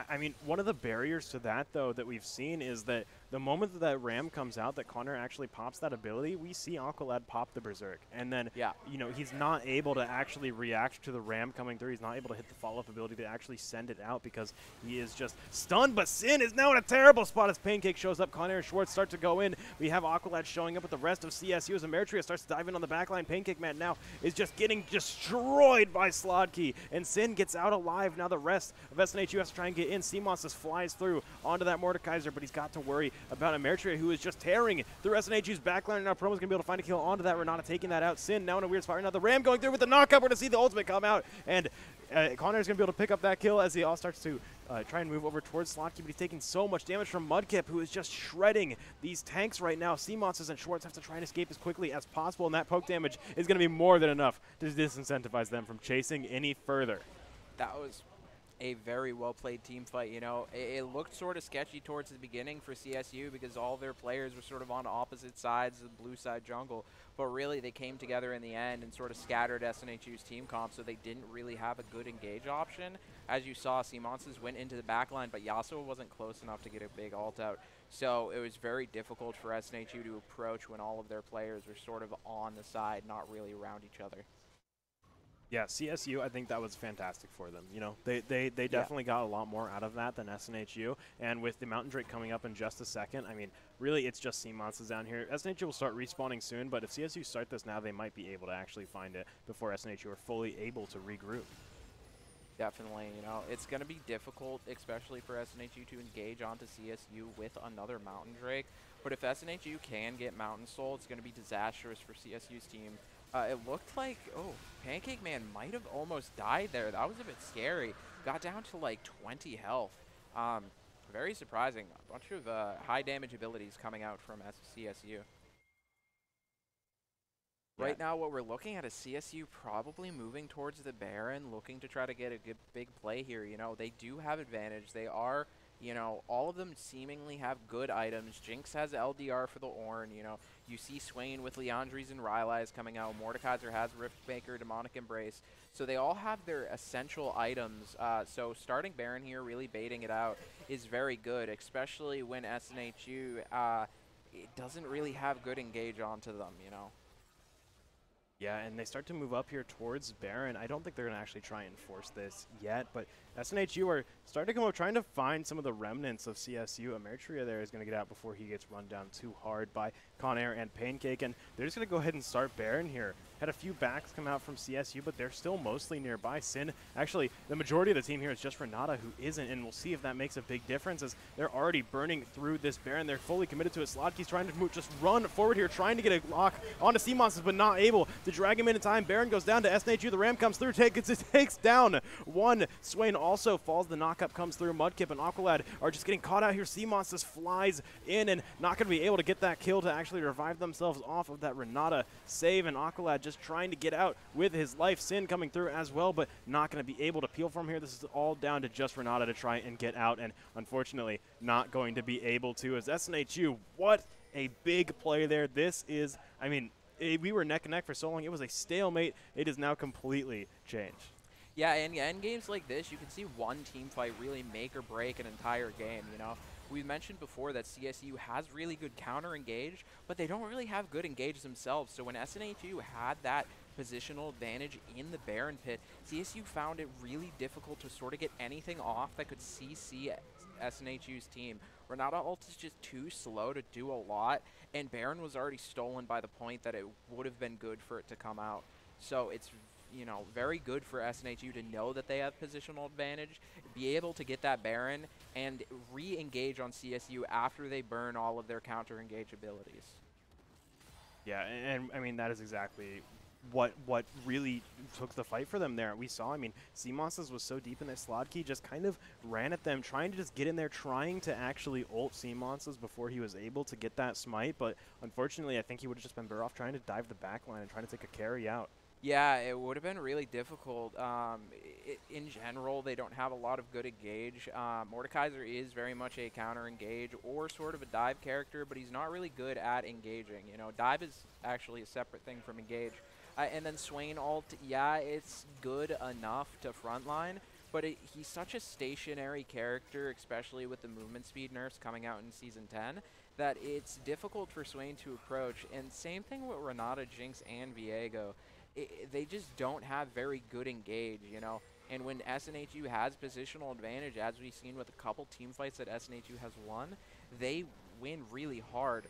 I mean, one of the barriers to that, though, that we've seen is that the moment that that Ram comes out, that Connor actually pops that ability, we see Aqualad pop the Berserk. And then, you know, he's not able to actually react to the Ram coming through. He's not able to hit the follow-up ability to actually send it out because he is just stunned. But Sin is now in a terrible spot as Pancake shows up. Connor and Schwartz start to go in. We have Aqualad showing up with the rest of CSU as Emeritria starts to dive in on the backline. Pancake Man now is just getting destroyed by Slodkey. And Sin gets out alive. Now the rest of SNHU has to try and get in. Seamoss just flies through onto that Mordekaiser, but he's got to worry about Emeritria, who is just tearing through SNHU's backline. And now Promo's going to be able to find a kill onto that Renata, taking that out. Sin now in a weird spot. Now the Ram going through with the knockup. We're going to see the ultimate come out. And Connor is going to be able to pick up that kill as he all starts to try and move over towards Slotky, but he's taking so much damage from Mudkip, who is just shredding these tanks right now. Seamosses and Schwartz have to try and escape as quickly as possible, and that poke damage is going to be more than enough to disincentivize them from chasing any further. That was a very well-played team fight. You know, it looked sort of sketchy towards the beginning for CSU because all their players were sort of on opposite sides of the blue side jungle, but really they came together in the end and sort of scattered SNHU's team comp, so they didn't really have a good engage option. As you saw, Seamonses went into the backline, but Yasuo wasn't close enough to get a big ult out, so it was very difficult for SNHU to approach when all of their players were sort of on the side, not really around each other. Yeah, CSU, I think that was fantastic for them. You know, they definitely got a lot more out of that than SNHU. And with the Mountain Drake coming up in just a second, I mean, really it's just Seamonses down here. SNHU will start respawning soon, but if CSU start this now, they might be able to actually find it before SNHU are fully able to regroup. Definitely, you know, it's going to be difficult, especially for SNHU to engage onto CSU with another Mountain Drake. But if SNHU can get Mountain Soul, it's going to be disastrous for CSU's team. It looked like, Pancake Man might have almost died there. That was a bit scary. Got down to like 20 health. Very surprising. A bunch of high damage abilities coming out from CSU. Right now, what we're looking at is CSU probably moving towards the Baron, looking to try to get a good big play here. You know, they do have advantage. They are, you know, all of them seemingly have good items. Jinx has LDR for the Ornn, you know. You see Swain with Leandries and Rylai's coming out. Mordekaiser has Riftmaker, Demonic Embrace. So they all have their essential items. So starting Baron here, really baiting it out, is very good, especially when SNHU it doesn't really have good engage onto them, you know. Yeah, and they start to move up here towards Baron. I don't think they're going to actually try and force this yet, but SNHU are starting to come up, trying to find some of the remnants of CSU. Emeritria there is going to get out before he gets run down too hard by Conair and Pancake, and they're just going to go ahead and start Baron here. Had a few backs come out from CSU, but they're still mostly nearby. Sin, actually, the majority of the team here is just Renata, who isn't, and we'll see if that makes a big difference as they're already burning through this Baron. They're fully committed to it. Slotkey's trying to move, just run forward here, trying to get a lock onto Seamonses, but not able to drag him in time. Baron goes down to SNHU. The Ram comes through, takes down one. Swain also falls. The knockup comes through. Mudkip and Aqualad are just getting caught out here. Seamonses flies in and not going to be able to get that kill to actually revive themselves off of that Renata save, and Aqualad just trying to get out with his life. Sin coming through as well, but not going to be able to peel from here. This is all down to just Renata to try and get out, and unfortunately not going to be able to, as SNHU, what a big play there. This is, I mean, we were neck and neck for so long. It was a stalemate. It is now completely changed. Yeah, and in games like this, you can see one team fight really make or break an entire game, you know? We mentioned before that CSU has really good counter engage, but they don't really have good engage themselves. So when SNHU had that positional advantage in the Baron pit, CSU found it really difficult to sort of get anything off that could CC SNHU's team. Renata ult is just too slow to do a lot, and Baron was already stolen by the point that it would have been good for it to come out. So it's, you know, very good for SNHU to know that they have positional advantage, be able to get that Baron, and re-engage on CSU after they burn all of their counter-engage abilities. Yeah, and I mean, that is exactly what really took the fight for them there. We saw, I mean, CMOS's was so deep in that slot key, just kind of ran at them, trying to just get in there, trying to actually ult CMOS's before he was able to get that smite, but unfortunately, I think he would have just been better off trying to dive the backline and trying to take a carry out. Yeah, it would have been really difficult. In general, they don't have a lot of good engage. Mordekaiser is very much a counter engage or sort of a dive character, but he's not really good at engaging. You know, dive is actually a separate thing from engage. And then Swain ult, yeah, it's good enough to frontline, but he's such a stationary character, especially with the movement speed nerfs coming out in Season 10, that it's difficult for Swain to approach. And same thing with Renata, Jinx, and Viego. They just don't have very good engage, you know. And when SNHU has positional advantage, as we've seen with a couple team fights that SNHU has won, they win really hard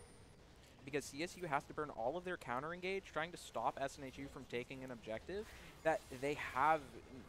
because CSU has to burn all of their counter engage trying to stop SNHU from taking an objective that they have,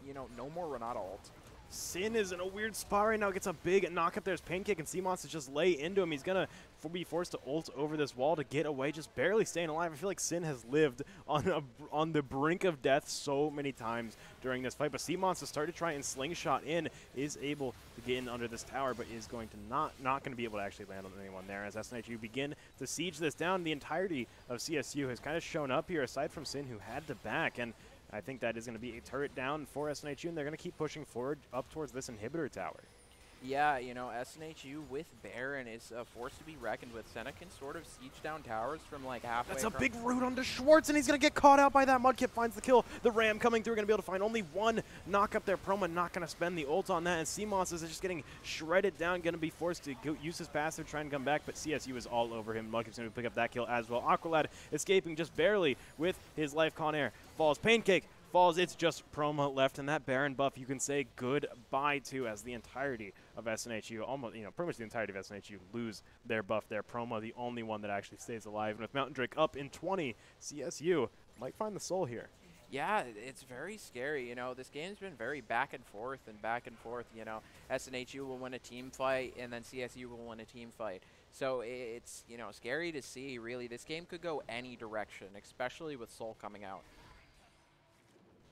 you know, no more Renata ult. Sin is in a weird spot right now, gets a big knock up. There's Pancake, and CMOS to just lay into him. He's going to be forced to ult over this wall to get away, just barely staying alive. I feel like Sin has lived on the brink of death so many times during this fight, but CMOS has started to try and slingshot in, is able to get in under this tower, but is going to not going to be able to actually land on anyone there. As SNHU begin to siege this down, the entirety of CSU has kind of shown up here, aside from Sin, who had to back, and I think that is going to be a turret down for SNHU, and they're going to keep pushing forward up towards this inhibitor tower. Yeah, you know, SNHU with Baron is a force to be reckoned with. Senna can sort of siege down towers from like halfway. That's a big root onto Schwartz, and he's going to get caught out by that. Mudkip finds the kill. The Ram coming through, going to be able to find only one knock up there. Proma not going to spend the ult on that, and CMOS is just getting shredded down, going to be forced to use his passive, try and come back, but CSU is all over him. Mudkip's going to pick up that kill as well. Aqualad escaping just barely with his life. Conair falls. Pancake falls. It's just Proma left, and that Baron buff you can say goodbye to, as the entirety of SNHU, almost, you know, pretty much the entirety of SNHU lose their buff there. Proma the only one that actually stays alive, and with Mountain Drake up in 20, CSU might find the soul here. Yeah, it's very scary. You know, this game's been very back and forth, you know. SNHU will win a team fight, and then CSU will win a team fight. So it's, you know, scary to see, really. This game could go any direction, especially with Soul coming out.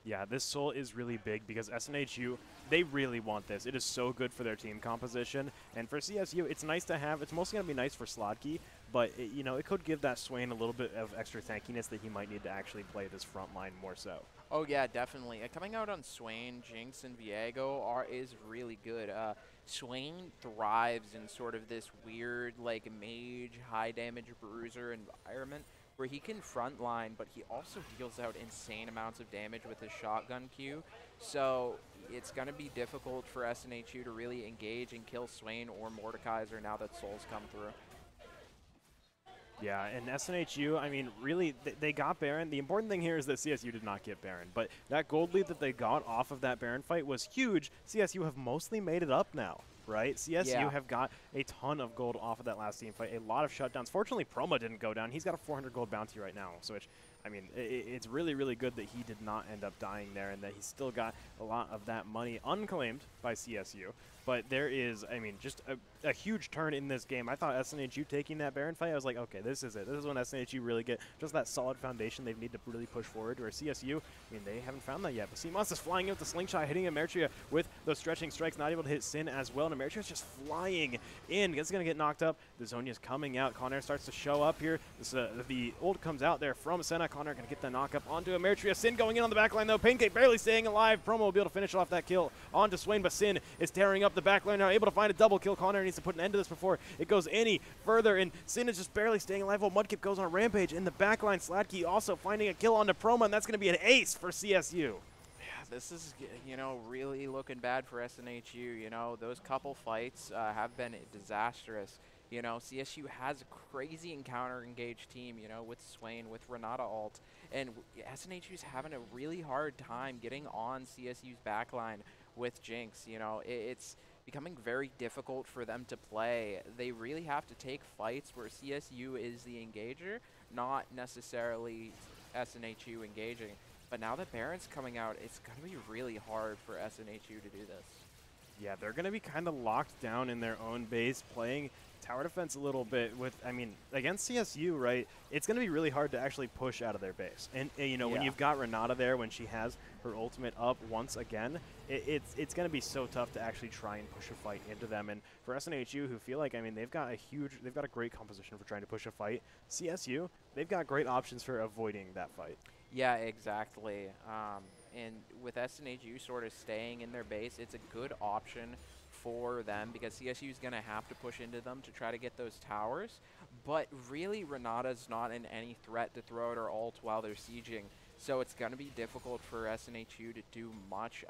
Yeah, this Soul is really big because SNHU, they really want this. It is so good for their team composition. And for CSU, it's nice to have. It's mostly going to be nice for Slotki, but, you know, it could give that Swain a little bit of extra tankiness that he might need to actually play this front line more so. Oh, yeah, definitely. Coming out on Swain, Jinx, and Viego is really good. Swain thrives in sort of this weird, like, mage, high-damage bruiser environment, where he can frontline, but he also deals out insane amounts of damage with his shotgun Q. So it's going to be difficult for SNHU to really engage and kill Swain or Mordekaiser now that Soul's come through. Yeah, and SNHU, I mean, really, they got Baron. The important thing here is that CSU did not get Baron, but that gold lead that they got off of that Baron fight was huge. CSU have mostly made it up now, right? CSU have got a ton of gold off of that last team fight, a lot of shutdowns. Fortunately, Proma didn't go down. He's got a 400 gold bounty right now, so I mean, it's really, really good that he did not end up dying there and that he still got a lot of that money unclaimed by CSU. But there is, I mean, just a huge turn in this game. I thought SNHU taking that Baron fight, I was like, okay, this is it. This is when SNHU really get just that solid foundation they need to really push forward. Where CSU, I mean, they haven't found that yet. But CMOS is flying in with the slingshot, hitting Emertria with those stretching strikes, not able to hit Sin as well. And Emertria's just flying in. It's going to get knocked up. The Zhonya's coming out. Conair starts to show up here. The ult comes out there from Senna. Conair going to get the knock up onto Emertria. Sin going in on the backline, though. Pancake barely staying alive. Promo will be able to finish off that kill onto Swain, but Sin is tearing up the backline now, able to find a double kill. Conair needs to put an end to this before it goes any further, and Sin is just barely staying alive while Mudkip goes on a rampage in the backline. Slatke also finding a kill onto Proma, and that's going to be an ace for CSU. Yeah, this is, you know, really looking bad for SNHU. You know, those couple fights have been disastrous. You know, CSU has a crazy encounter engaged team, you know, with Swain, with Renata ult, and SNHU's having a really hard time getting on CSU's backline with Jinx. You know, it's becoming very difficult for them to play. They really have to take fights where CSU is the engager, not necessarily SNHU engaging. But now that Baron's coming out, it's going to be really hard for SNHU to do this. Yeah, they're going to be kind of locked down in their own base, playing tower defense a little bit with, I mean, against CSU, right, it's going to be really hard to actually push out of their base. And you know, when you've got Renata there, when she has her ultimate up once again, it's going to be so tough to actually try and push a fight into them. And for SNHU, who feel like, I mean, they've got a great composition for trying to push a fight. CSU, they've got great options for avoiding that fight. Yeah, exactly. And with SNHU sort of staying in their base, it's a good option for them because CSU is going to have to push into them to try to get those towers. But really, Renata's not in any threat to throw out her ult while they're sieging. So it's going to be difficult for SNHU to do much.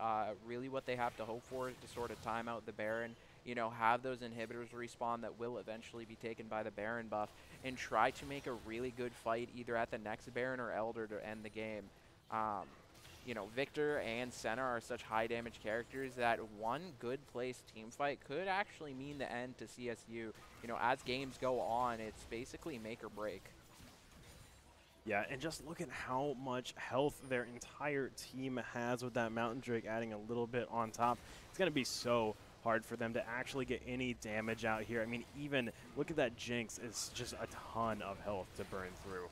Really what they have to hope for is to sort of time out the Baron, you know, have those inhibitors respawn that will eventually be taken by the Baron buff, and try to make a really good fight either at the next Baron or Elder to end the game. You know, Victor and Senna are such high damage characters that one good placed team fight could actually mean the end to CSU. You know, as games go on, it's basically make or break. Yeah, and just look at how much health their entire team has with that Mountain Drake adding a little bit on top. It's going to be so hard for them to actually get any damage out here. I mean, even look at that Jinx. It's just a ton of health to burn through.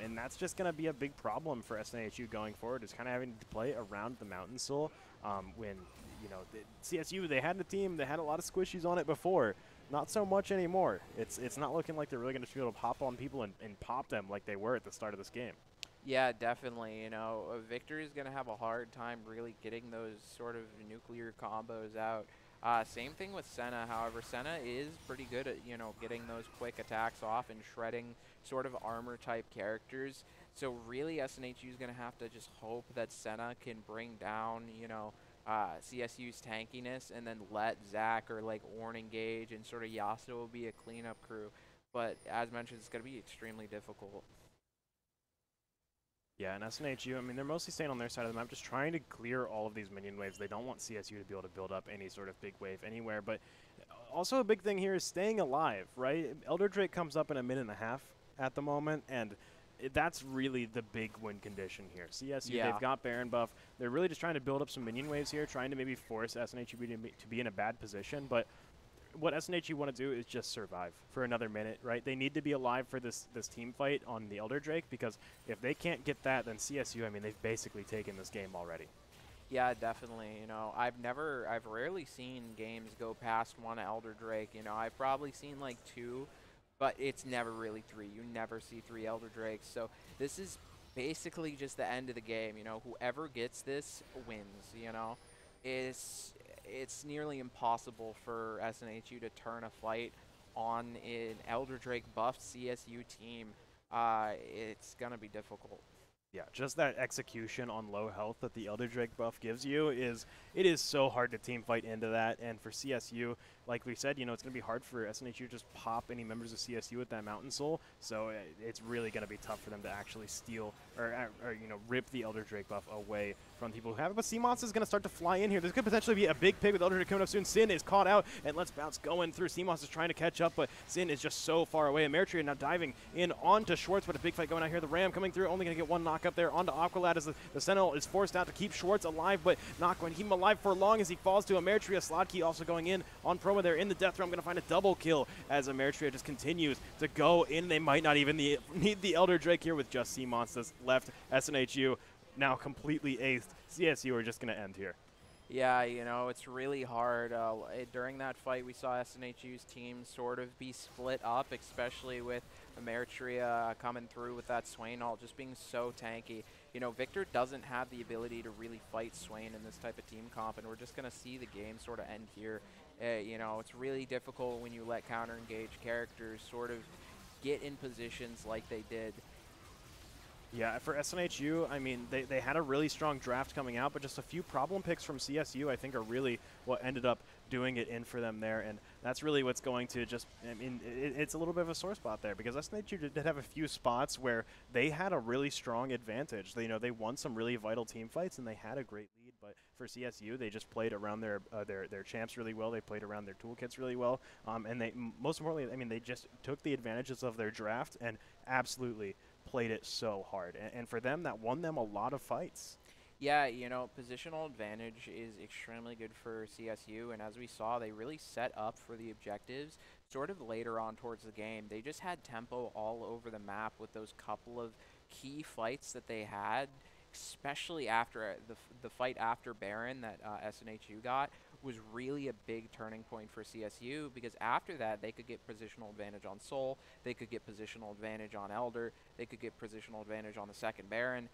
And that's just going to be a big problem for SNHU going forward, is kind of having to play around the Mountain Soul when, you know, CSU, they had a team, they had a lot of squishies on it before. Not so much anymore. It's not looking like they're really going to be able to pop on people and pop them like they were at the start of this game. Yeah, definitely. You know, Victor is going to have a hard time really getting those sort of nuclear combos out. Same thing with Senna. However, Senna is pretty good at, you know, getting those quick attacks off and shredding sort of armor type characters. So really, SNHU is going to have to just hope that Senna can bring down, you know, CSU's tankiness, and then let Zach or like Ornn engage, and sort of Yasuo will be a cleanup crew. But as mentioned, it's going to be extremely difficult. Yeah, and SNHU, I mean, they're mostly staying on their side of the map, just trying to clear all of these minion waves. They don't want CSU to be able to build up any sort of big wave anywhere. But also a big thing here is staying alive, right? Elder Drake comes up in a minute and a half at the moment, and that's really the big win condition here. CSU, they've got Baron buff. They're really just trying to build up some minion waves here, trying to maybe force SNHU to be in a bad position. But what SNHU want to do is just survive for another minute, right? They need to be alive for this team fight on the Elder Drake, because if they can't get that, then CSU, I mean, they've basically taken this game already. Yeah, definitely. You know, I've rarely seen games go past one Elder Drake. You know, I've probably seen like two, but it's never really three. You never see three Elder Drakes. So this is basically just the end of the game. You know, whoever gets this wins. You know, it's nearly impossible for SNHU to turn a fight on an Elder Drake buffed CSU team. It's gonna be difficult. Yeah, just that execution on low health that the Elder Drake buff gives you is so hard to team fight into that. And for CSU, like we said, you know, it's going to be hard for SNHU to just pop any members of CSU with that Mountain Soul. So it's really going to be tough for them to actually steal or you know, rip the Elder Drake buff away from people who have it. But CMOS is going to start to fly in here. This could potentially be a big pick with Elder Drake coming up soon. Sin is caught out, and Let's Bounce going through. CMOS is trying to catch up, but Sin is just so far away. Eritrea now diving in onto Schwartz, but a big fight going out here. The Ram coming through, only going to get one knock up there onto Aqualad as the Sentinel is forced out to keep Schwartz alive, but not going to keep him alive for long as he falls to Eritrea. Slotki also going in on Promo there in the death realm, going to find a double kill as Eritrea just continues to go in. They might not even need the Elder Drake here with just CMOS left. SNHU now completely aced. CSU are just going to end here. Yeah, you know, it's really hard. During that fight, we saw SNHU's team sort of be split up, especially with Eritrea coming through with that Swain ult just being so tanky. You know, Victor doesn't have the ability to really fight Swain in this type of team comp, and we're just going to see the game sort of end here. You know, it's really difficult when you let counter-engage characters sort of get in positions like they did. Yeah, for SNHU, I mean, they had a really strong draft coming out, but just a few problem picks from CSU, I think, are really what ended up doing it in for them there. And that's really what's going to just, I mean, it's a little bit of a sore spot there because SNHU did have a few spots where they had a really strong advantage. They won some really vital team fights and they had a great lead. But for CSU, they just played around their champs really well. They played around their toolkits really well. And they, most importantly, I mean, they just took the advantages of their draft and absolutely played it so hard. And for them, that won them a lot of fights. Yeah, positional advantage is extremely good for CSU, and as we saw, they really set up for the objectives sort of later on towards the game. They just had tempo all over the map with those couple of key fights that they had, especially after the fight after Baron that SNHU got was really a big turning point for CSU because after that they could get positional advantage on Soul, they could get positional advantage on Elder, they could get positional advantage on the second Baron.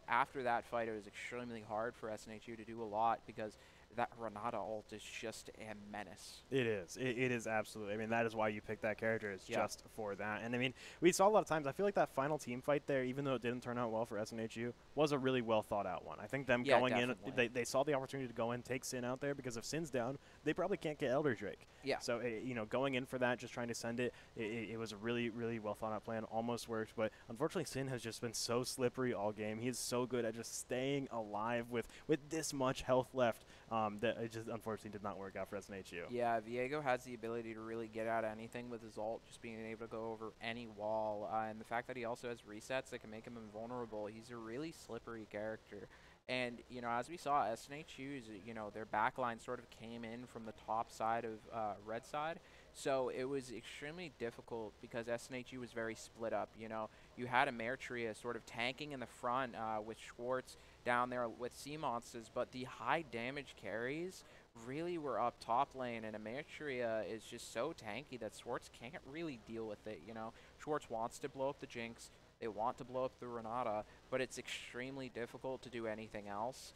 After that fight, it was extremely hard for SNHU to do a lot because that Renata ult is just a menace. It is. It is absolutely. I mean, that is why you picked that character, is just for that. And I mean, we saw a lot of times, I feel like that final team fight there, even though it didn't turn out well for SNHU, was a really well thought out one. I think them going definitely. in, they saw the opportunity to go in, take Sin out there, because if Sin's down, they probably can't get Elder Drake. Yeah. So, going in for that, just trying to send it, it was a really, really well thought out plan. Almost worked, but unfortunately, Sin has just been so slippery all game. He is so good at just staying alive with this much health left that it just unfortunately did not work out for SNHU. Yeah, Viego has the ability to really get out anything with his ult, just being able to go over any wall. And the fact that he also has resets that can make him invulnerable, he's a really slippery character. And, as we saw, SNHU's, their backline sort of came in from the top side of red side. So it was extremely difficult because SNHU was very split up. You had Ameritria sort of tanking in the front with Schwartz down there with sea monsters, but the high damage carries really were up top lane, and Ameritria is just so tanky that Schwartz can't really deal with it. Schwartz wants to blow up the Jinx, they want to blow up the Renata, but it's extremely difficult to do anything else.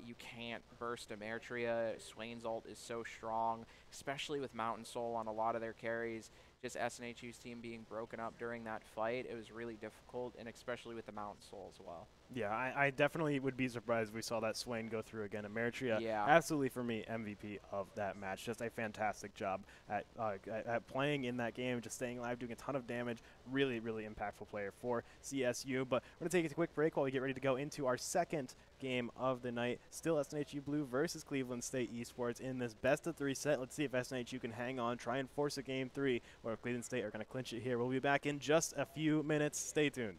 You can't burst Ameritria. Swain's ult is so strong, especially with Mountain Soul on a lot of their carries. Just SNHU's team being broken up during that fight, it was really difficult, and especially with the Mountain Soul as well. Yeah, I definitely would be surprised if we saw that Swain go through again. Ameritria, yeah, absolutely for me, MVP of that match. Just a fantastic job at playing in that game, just staying alive, doing a ton of damage. Really, really impactful player for CSU. But we're going to take a quick break while we get ready to go into our second game of the night. Still SNHU Blue versus Cleveland State Esports in this best-of-3 set. Let's see if SNHU can hang on, try and force a game 3, or if Cleveland State are going to clinch it here. We'll be back in just a few minutes. Stay tuned.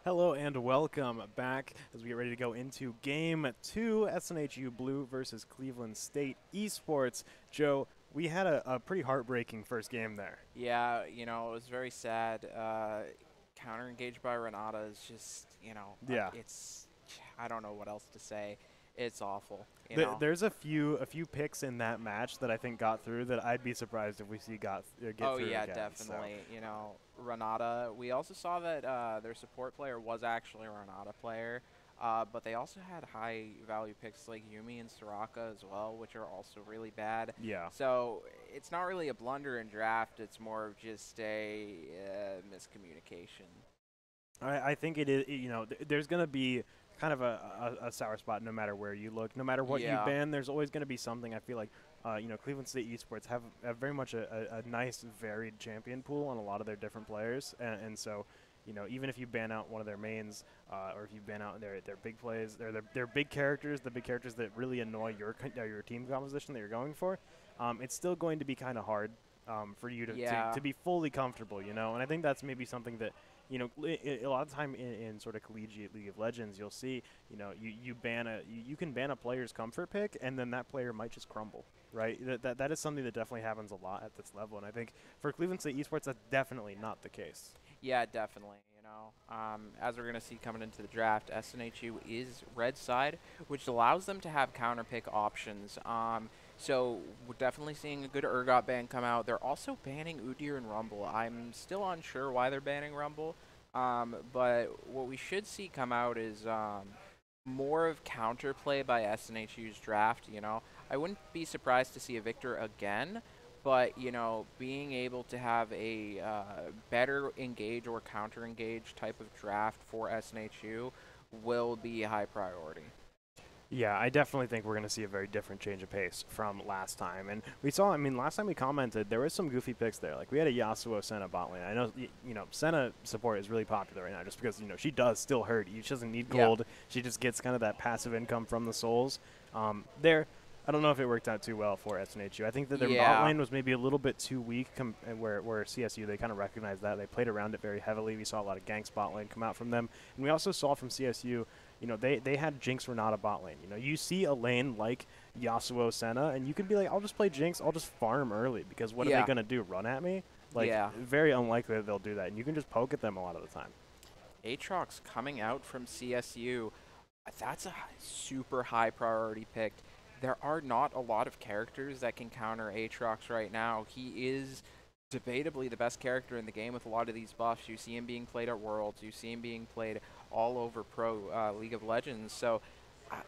Hello and welcome back as we get ready to go into Game 2, SNHU Blue versus Cleveland State Esports. Joe, we had a pretty heartbreaking first game there. Yeah, it was very sad. Counter engaged by Renata is just, Yeah. I don't know what else to say. It's awful. There's a few picks in that match that I think got through that I'd be surprised if we see get through. Oh yeah, again, definitely. So. Renata. We also saw that their support player was actually a Renata player, but they also had high value picks like Yumi and Soraka as well, which are also really bad. Yeah. So it's not really a blunder in draft. It's more of just a miscommunication. I think it is. There's going to be kind of a sour spot no matter where you look. No matter what you ban, there's always going to be something. I feel like, Cleveland State Esports have very much a nice, varied champion pool on a lot of their different players. And so, even if you ban out one of their mains, or if you ban out their big plays, their big characters, the big characters that really annoy your team composition that you're going for, it's still going to be kind of hard for you to be fully comfortable, And I think that's maybe something that, a lot of time in sort of collegiate League of Legends, you'll see, you can ban a player's comfort pick, and then that player might just crumble, right? That is something that definitely happens a lot at this level, and I think for Cleveland State Esports, that's definitely not the case. Yeah, definitely. As we're going to see coming into the draft, SNHU is red side, which allows them to have counter pick options. So we're definitely seeing a good Urgot ban come out. They're also banning Udyr and Rumble. I'm still unsure why they're banning Rumble, but what we should see come out is more of counterplay by SNHU's draft. I wouldn't be surprised to see a Victor again, but being able to have a better engage or counter engage type of draft for SNHU will be a high priority. Yeah, I definitely think we're going to see a very different change of pace from last time. And we saw, last time we commented, there was some goofy picks there. Like, we had a Yasuo Senna bot lane. I know, Senna support is really popular right now just because, she does still hurt. She doesn't need gold. Yeah. She just gets kind of that passive income from the souls. I don't know if it worked out too well for SNHU. I think that their bot lane was maybe a little bit too weak where CSU, they kind of recognized that. They played around it very heavily. We saw a lot of ganks bot lane come out from them. And we also saw from CSU, they had Jinx Renata bot lane. You see a lane like Yasuo Senna, and you can be like, I'll just play Jinx. I'll just farm early because what are they going to do, run at me? Very unlikely that they'll do that. And you can just poke at them a lot of the time. Aatrox coming out from CSU, that's a super high priority pick. There are not a lot of characters that can counter Aatrox right now. He is debatably the best character in the game with a lot of these buffs. You see him being played at Worlds. You see him being played all over Pro League of Legends. So,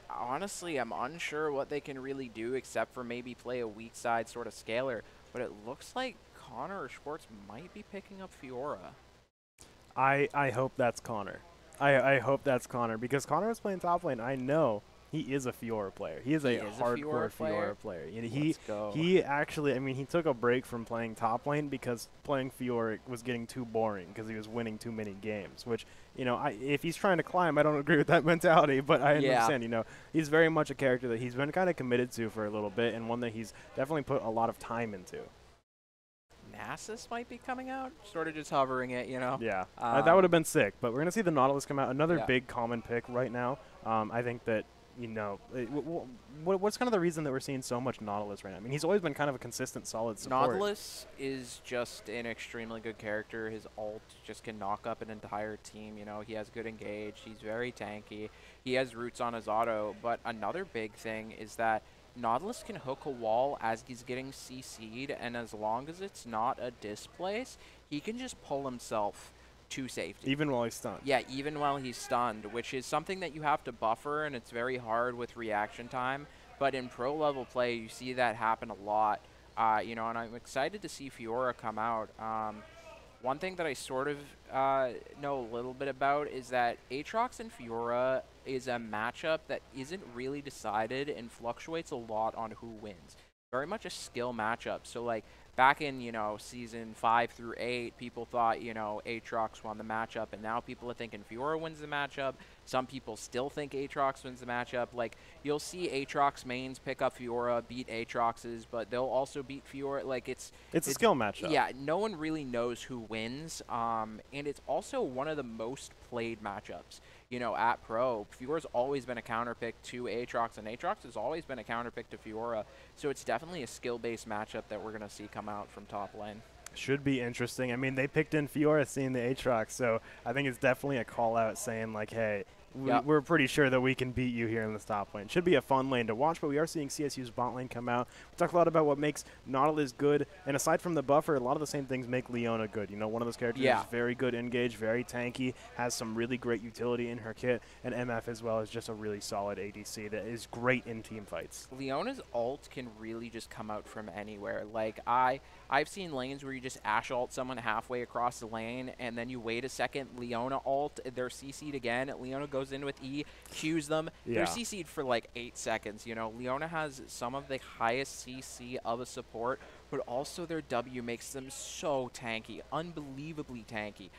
honestly, I'm unsure what they can really do except for maybe play a weak side sort of scaler. But it looks like Connor or Schwartz might be picking up Fiora. I hope that's Connor. I hope that's Connor because Connor was playing top lane. I know. He is a Fiora player. He is a hardcore Fiora player. He actually, he took a break from playing top lane because playing Fiora was getting too boring because he was winning too many games, which, if he's trying to climb, I don't agree with that mentality, but I understand, he's very much a character that he's been kind of committed to for a little bit and one that he's definitely put a lot of time into. Nasus might be coming out, sort of just hovering it, Yeah, that would have been sick, but we're going to see the Nautilus come out. Another big common pick right now. I think that what's kind of the reason that we're seeing so much Nautilus right now? He's always been kind of a consistent, solid support. Nautilus is just an extremely good character. His ult just can knock up an entire team. He has good engage. He's very tanky. He has roots on his auto. But another big thing is that Nautilus can hook a wall as he's getting CC'd, and as long as it's not a displace, he can just pull himself to safety. Even while he's stunned. Yeah, even while he's stunned, which is something that you have to buffer, and it's very hard with reaction time. But in pro-level play, you see that happen a lot. You know, and I'm excited to see Fiora come out. One thing that I sort of know a little bit about is that Aatrox and Fiora is a matchup that isn't really decided and fluctuates a lot on who wins. Very much a skill matchup. So, like, back in, you know, season 5 through 8, people thought, you know, Aatrox won the matchup, and now people are thinking Fiora wins the matchup. Some people still think Aatrox wins the matchup. Like, you'll see Aatrox mains pick up Fiora, beat Aatrox's, but they'll also beat Fiora. Like, it's a skill matchup. Yeah, no one really knows who wins, and it's also one of the most played matchups. You know, at Pro, Fiora's always been a counterpick to Aatrox, and Aatrox has always been a counterpick to Fiora. So it's definitely a skill-based matchup that we're going to see come out from top lane. Should be interesting. I mean, they picked in Fiora seeing the Aatrox, so I think it's definitely a call-out saying, like, hey, we're pretty sure that we can beat you here in this top lane. Should be a fun lane to watch, but we are seeing CSU's bot lane come out. We talked a lot about what makes Nautilus good, and aside from the buffer, a lot of the same things make Leona good. You know, one of those characters is very good engage, very tanky, has some really great utility in her kit, and MF as well is just a really solid ADC that is great in team fights. Leona's ult can really just come out from anywhere. Like, I've seen lanes where you just Ashe ult someone halfway across the lane, and then you wait a second, Leona ult, they're CC'd again, Leona goes in with E, Qs them, they're CC'd for like 8 seconds, you know. Leona has some of the highest CC of a support, but also their W makes them so tanky, unbelievably tanky.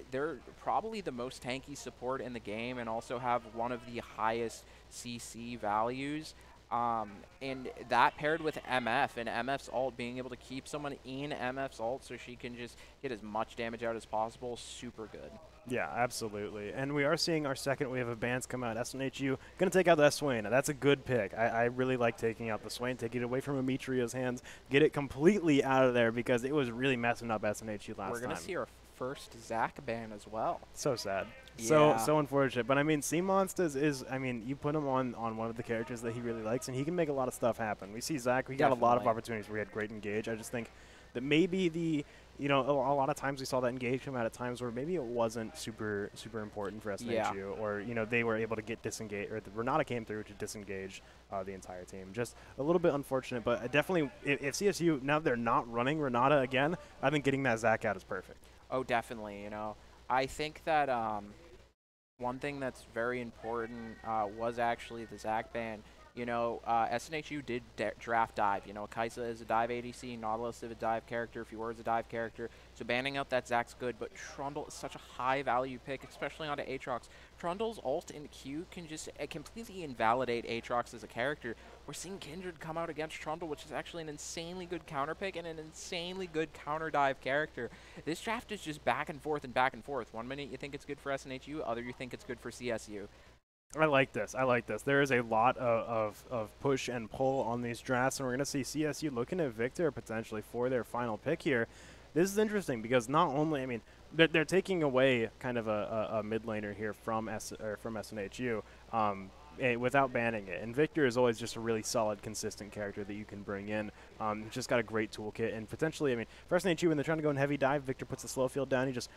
They're probably the most tanky support in the game and also have one of the highest CC values. And that paired with MF and MF's ult, being able to keep someone in MF's ult so she can just get as much damage out as possible, super good. Yeah, absolutely. And we are seeing our second wave of bans come out. SNHU going to take out the Swain. That's a good pick. I really like taking out the Swain, taking it away from Amitria's hands, get it completely out of there because it was really messing up SNHU last time. We're going to see our first Zac ban as well. So sad. Yeah. So unfortunate. But I mean, C-Monsters is, I mean, you put him on one of the characters that he really likes, and he can make a lot of stuff happen. We see Zac, we got a lot of opportunities where he had great engage. I just think that maybe you know, a lot of times we saw that engage come out at times where maybe it wasn't super important for SNHU, or, you know, they were able to get disengaged, or the Renata came through to disengage the entire team. Just a little bit unfortunate, but definitely, if CSU, now they're not running Renata again, I think getting that Zac out is perfect. Oh, definitely, you know. I think that one thing that's very important was actually the Zac ban. You know, SNHU did draft dive. You know, Kaisa is a dive ADC, Nautilus is a dive character, Fiora is a dive character. So banning out that Zac's good, but Trundle is such a high value pick, especially onto Aatrox. Trundle's ult and Q can just completely invalidate Aatrox as a character. We're seeing Kindred come out against Trundle, which is actually an insanely good counter pick and an insanely good counter dive character. This draft is just back and forth and back and forth. One minute you think it's good for SNHU, other you think it's good for CSU. I like this. I like this. There is a lot of push and pull on these drafts, and we're going to see CSU looking at Victor potentially for their final pick here. This is interesting because not only, I mean, they're taking away kind of a mid laner here from SNHU without banning it. And Victor is always just a really solid, consistent character that you can bring in. Just got a great toolkit, and potentially, I mean, for SNHU, when they're trying to go in heavy dive, Victor puts the slow field down. He just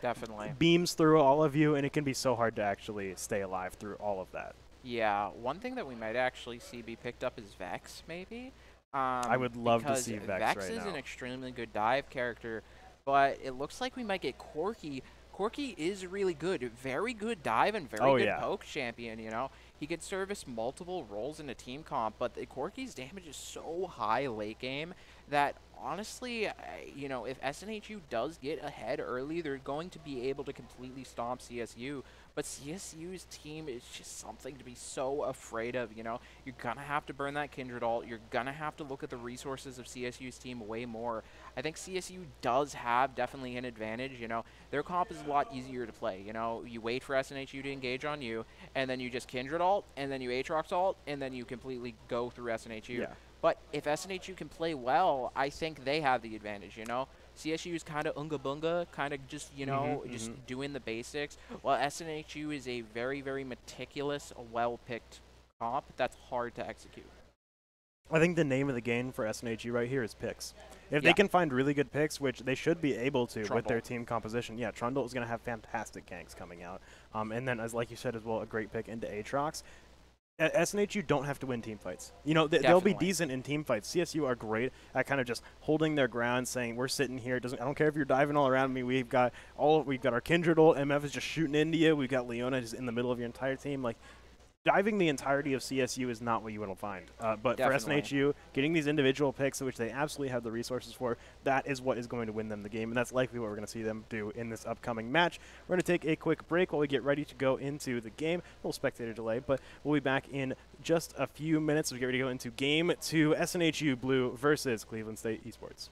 beams through all of you, and it can be so hard to actually stay alive through all of that. Yeah, one thing that we might actually see be picked up is Vex, maybe. I would love to see Vex right now. Vex is an extremely good dive character, but it looks like we might get Corki. Corki is really good, very good dive and very good poke champion, you know. He could service multiple roles in a team comp, but Corki's damage is so high late game that honestly, you know, if SNHU does get ahead early, they're going to be able to completely stomp CSU. But CSU's team is just something to be so afraid of, you know. You're going to have to burn that Kindred ult. You're going to have to look at the resources of CSU's team way more. I think CSU does have definitely an advantage, you know. Their comp is a lot easier to play, you know. You wait for SNHU to engage on you, and then you just Kindred ult, and then you Aatrox ult, and then you completely go through SNHU. Yeah. But if SNHU can play well, I think they have the advantage, you know. CSU is kind of unga bunga, kind of just, you know, just doing the basics. While SNHU is a very, very meticulous, well-picked comp that's hard to execute. I think the name of the game for SNHU right here is picks. If they can find really good picks, which they should be able to with their team composition, Trundle is going to have fantastic ganks coming out. And then, as like you said as well, a great pick into Aatrox. SNHU don't have to win team fights. You know, they'll be Definitely. decent in team fights. CSU are great at kind of just holding their ground, saying we're sitting here. It doesn't. I don't care if you're diving all around me. We've got our Kindred ult. MF is just shooting into you. We've got Leona just in the middle of your entire team. Like diving the entirety of CSU is not what you will find. But for Definitely. SNHU, getting these individual picks, which they absolutely have the resources for, that is what is going to win them the game, and that's likely what we're going to see them do in this upcoming match. We're going to take a quick break while we get ready to go into the game. A little spectator delay, but we'll be back in just a few minutes as we get ready to go into Game 2, SNHU Blue versus Cleveland State Esports.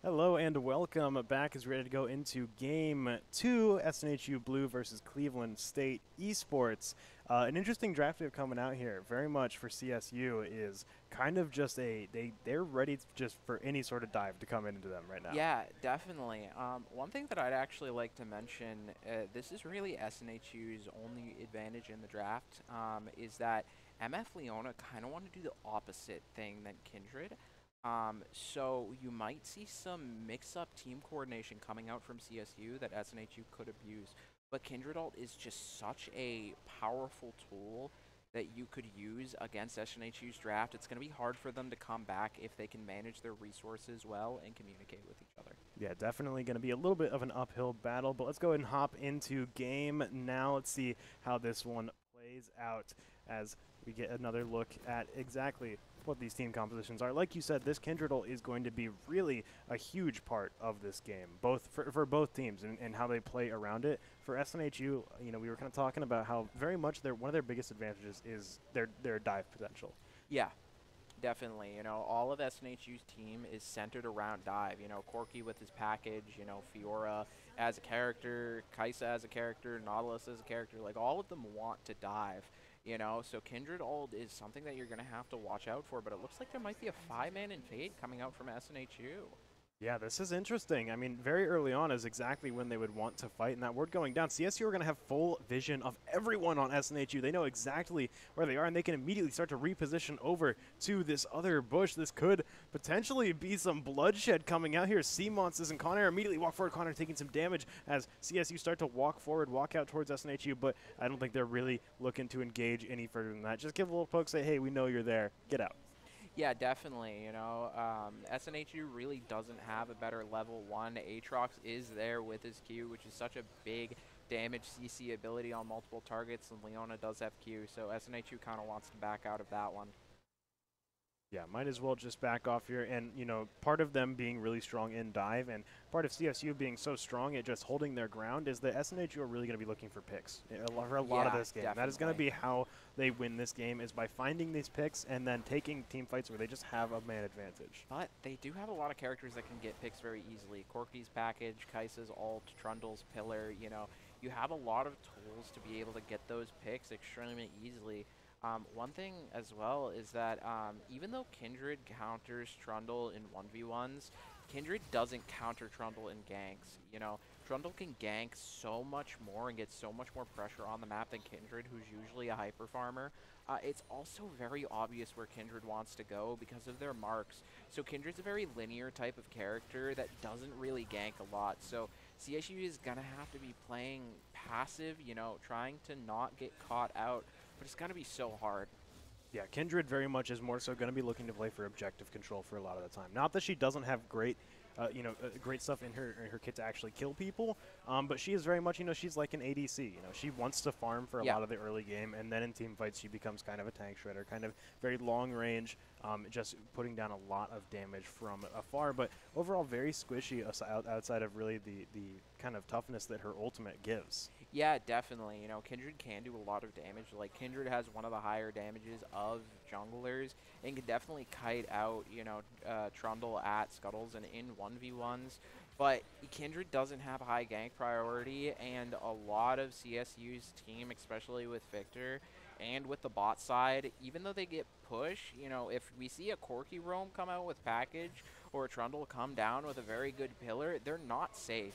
Hello and welcome back as we're ready to go into Game 2, SNHU Blue versus Cleveland State Esports. An interesting draft we have coming out here, very much for CSU, is kind of just they're ready just for any sort of dive to come into them right now. Yeah, definitely. One thing that I'd actually like to mention, this is really SNHU's only advantage in the draft, is that MF Leona kind of want to do the opposite thing than Kindred. So you might see some mix-up team coordination coming out from CSU that SNHU could abuse. But Kindred Ult is just such a powerful tool that you could use against SNHU's draft. It's going to be hard for them to come back if they can manage their resources well and communicate with each other. Yeah, definitely going to be a little bit of an uphill battle, but let's go ahead and hop into game now. Let's see how this one plays out as we get another look at exactly what these team compositions are. Like you said, this Kindred Ult is going to be really a huge part of this game, both for both teams and how they play around it. For SNHU, you know, we were kind of talking about how very much one of their biggest advantages is their dive potential. Yeah, definitely. You know, all of SNHU's team is centered around dive. You know, Corky with his package, you know, Fiora as a character, Kaisa as a character, Nautilus as a character. Like, all of them want to dive. You know, so Kindred Ult is something that you're going to have to watch out for, but it looks like there might be a 5-man invade coming out from SNHU. Yeah, this is interesting. I mean, very early on is exactly when they would want to fight, and that word going down. CSU are going to have full vision of everyone on SNHU. They know exactly where they are, and they can immediately start to reposition over to this other bush. This could potentially be some bloodshed coming out here. C-Monsters and Conair immediately walk forward. Conair taking some damage as CSU start to walk forward, walk out towards SNHU, but I don't think they're really looking to engage any further than that. Just give a little poke, say, hey, we know you're there. Get out. Yeah, definitely. SNHU really doesn't have a better level 1. Aatrox is there with his Q, which is such a big damage CC ability on multiple targets, and Leona does have Q, so SNHU kind of wants to back out of that one. Yeah, might as well just back off here. And, part of them being really strong in dive and part of CSU being so strong at just holding their ground is that SNHU are really going to be looking for picks for a lot of this game. Definitely. That is going to be how they win this game, is by finding these picks and then taking team fights where they just have a man advantage. But they do have a lot of characters that can get picks very easily. Corky's package, Kai'Sa's ult, Trundle's pillar, you have a lot of tools to be able to get those picks extremely easily. One thing as well is that even though Kindred counters Trundle in 1v1s, Kindred doesn't counter Trundle in ganks. Trundle can gank so much more and get so much more pressure on the map than Kindred, who's usually a hyper farmer. It's also very obvious where Kindred wants to go because of their marks. So Kindred's a very linear type of character that doesn't really gank a lot. So CSU is going to have to be playing passive, trying to not get caught out. But it's going to be so hard. Yeah, Kindred very much is more so going to be looking to play for objective control for a lot of the time. Not that she doesn't have great, great stuff in her kit to actually kill people, but she is very much, she's like an ADC. She wants to farm for a lot of the early game, and then in team fights she becomes kind of a tank shredder, kind of very long range, just putting down a lot of damage from afar. But overall, very squishy outside of really the kind of toughness that her ultimate gives. Yeah, definitely. Kindred can do a lot of damage. Like, Kindred has one of the higher damages of junglers and can definitely kite out, Trundle at Scuttles and in 1v1s. But Kindred doesn't have high gank priority, and a lot of CSU's team, especially with Victor and with the bot side, even though they get push, if we see a Corky roam come out with package or a Trundle come down with a very good pillar, they're not safe.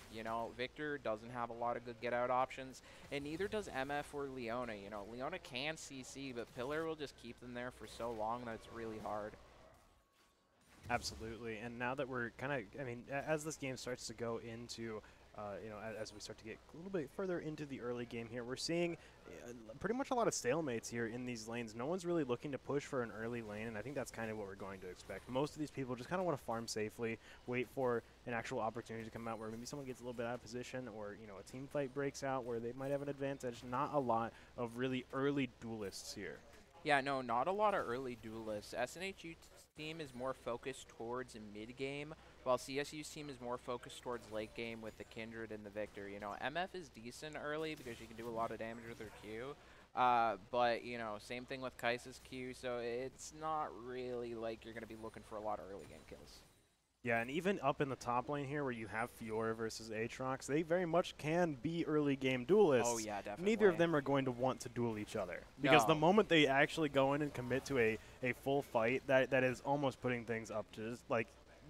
Victor doesn't have a lot of good get-out options, and neither does MF or Leona. Leona can CC, but pillar will just keep them there for so long that it's really hard. Absolutely, and now that we're kind of, as this game starts to go into, as we start to get a little bit further into the early game here, we're seeing pretty much a lot of stalemates here in these lanes. No one's really looking to push for an early lane, and I think that's kind of what we're going to expect. Most of these people just kind of want to farm safely, wait for an actual opportunity to come out where maybe someone gets a little bit out of position, or a team fight breaks out where they might have an advantage. Not a lot of really early duelists here. Yeah, no, not a lot of early duelists. SNHU team is more focused towards mid-game, while CSU's team is more focused towards late game with the Kindred and the Victor. MF is decent early because she can do a lot of damage with her Q. But, same thing with Kai'Sa's Q, so it's not really like you're going to be looking for a lot of early game kills. Yeah, and even up in the top lane here where you have Fiora versus Aatrox, they very much can be early game duelists. Oh, yeah, definitely. Neither of them are going to want to duel each other. Because the moment they actually go in and commit to a full fight, that is almost putting things up to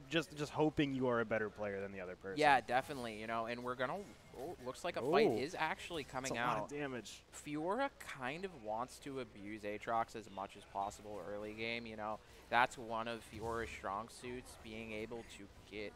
just hoping you are a better player than the other person. Yeah, definitely, and we're going to... Oh, looks like a fight is actually coming out. That's a lot of damage. Fiora kind of wants to abuse Aatrox as much as possible early game, That's one of Fiora's strong suits, being able to get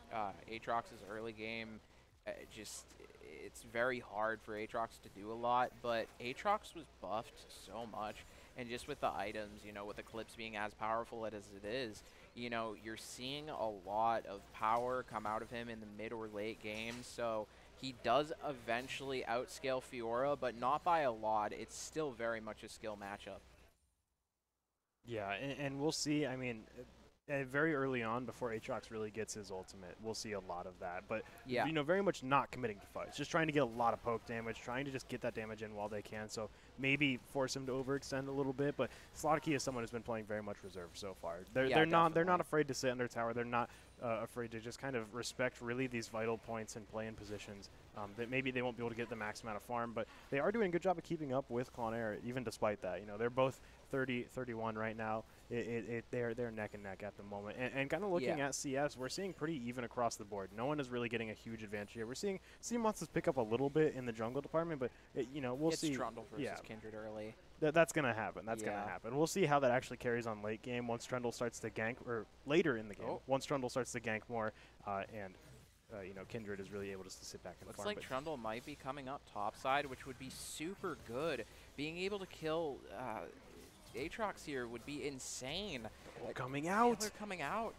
Aatrox's early game. It's very hard for Aatrox to do a lot, but Aatrox was buffed so much, and just with the items, with Eclipse being as powerful as it is, you're seeing a lot of power come out of him in the mid or late game, so he does eventually outscale Fiora, but not by a lot. It's still very much a skill matchup. Yeah, and we'll see. Very early on, before Aatrox really gets his ultimate, we'll see a lot of that. But, very much not committing to fights. Just trying to get a lot of poke damage, trying to just get that damage in while they can. So maybe force him to overextend a little bit. But Slotky is someone who's been playing very much reserve so far. They're not afraid to sit under tower. They're not afraid to just kind of respect really these vital points and play in positions that maybe they won't be able to get the max amount of farm. But they are doing a good job of keeping up with Conair, even despite that. They're both 30-31 right now. they're neck and neck at the moment. And kind of looking at CS, we're seeing pretty even across the board. No one is really getting a huge advantage here. We're seeing C-Monsters pick up a little bit in the jungle department, but we'll see. It's Trundle versus Kindred early. That's going to happen. That's going to happen. We'll see how that actually carries on late game once Trundle starts to gank, or later in the game, once Trundle starts to gank more, and Kindred is really able to sit back and Looks farm. Like Trundle might be coming up topside, which would be super good. Being able to kill Aatrox here would be insane. Coming out. They're coming out.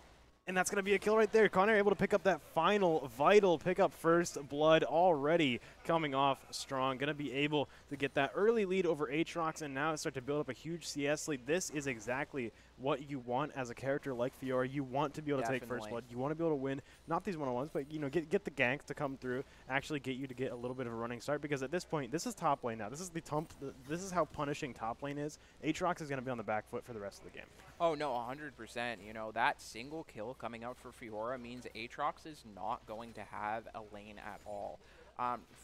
And that's going to be a kill right there. Connor able to pick up that final vital pickup. First blood already coming off strong. Going to be able to get that early lead over Aatrox and now start to build up a huge CS lead. This is exactly what you want as a character like Fiora. You want to be able to take first blood. You want to be able to win, not these one-on-ones, but get the ganks to come through, actually get you to get a little bit of a running start, because at this point, this is top lane now. This is how punishing top lane is. Aatrox is going to be on the back foot for the rest of the game. Oh, no, 100%. That single kill coming out for Fiora means Aatrox is not going to have a lane at all.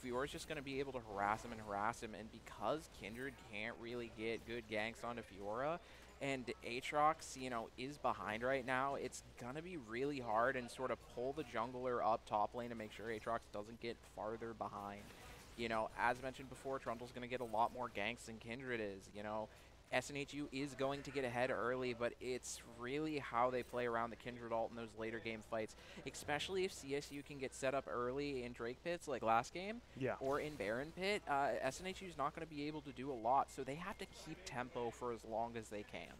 Fiora's just going to be able to harass him, and because Kindred can't really get good ganks onto Fiora, and Aatrox, is behind right now, it's going to be really hard and sort of pull the jungler up top lane to make sure Aatrox doesn't get farther behind. As mentioned before, Trundle's going to get a lot more ganks than Kindred is, SNHU is going to get ahead early, but it's really how they play around the Kindred ult in those later game fights, especially if CSU can get set up early in Drake pits like last game or in Baron pit. SNHU is not going to be able to do a lot, so they have to keep tempo for as long as they can.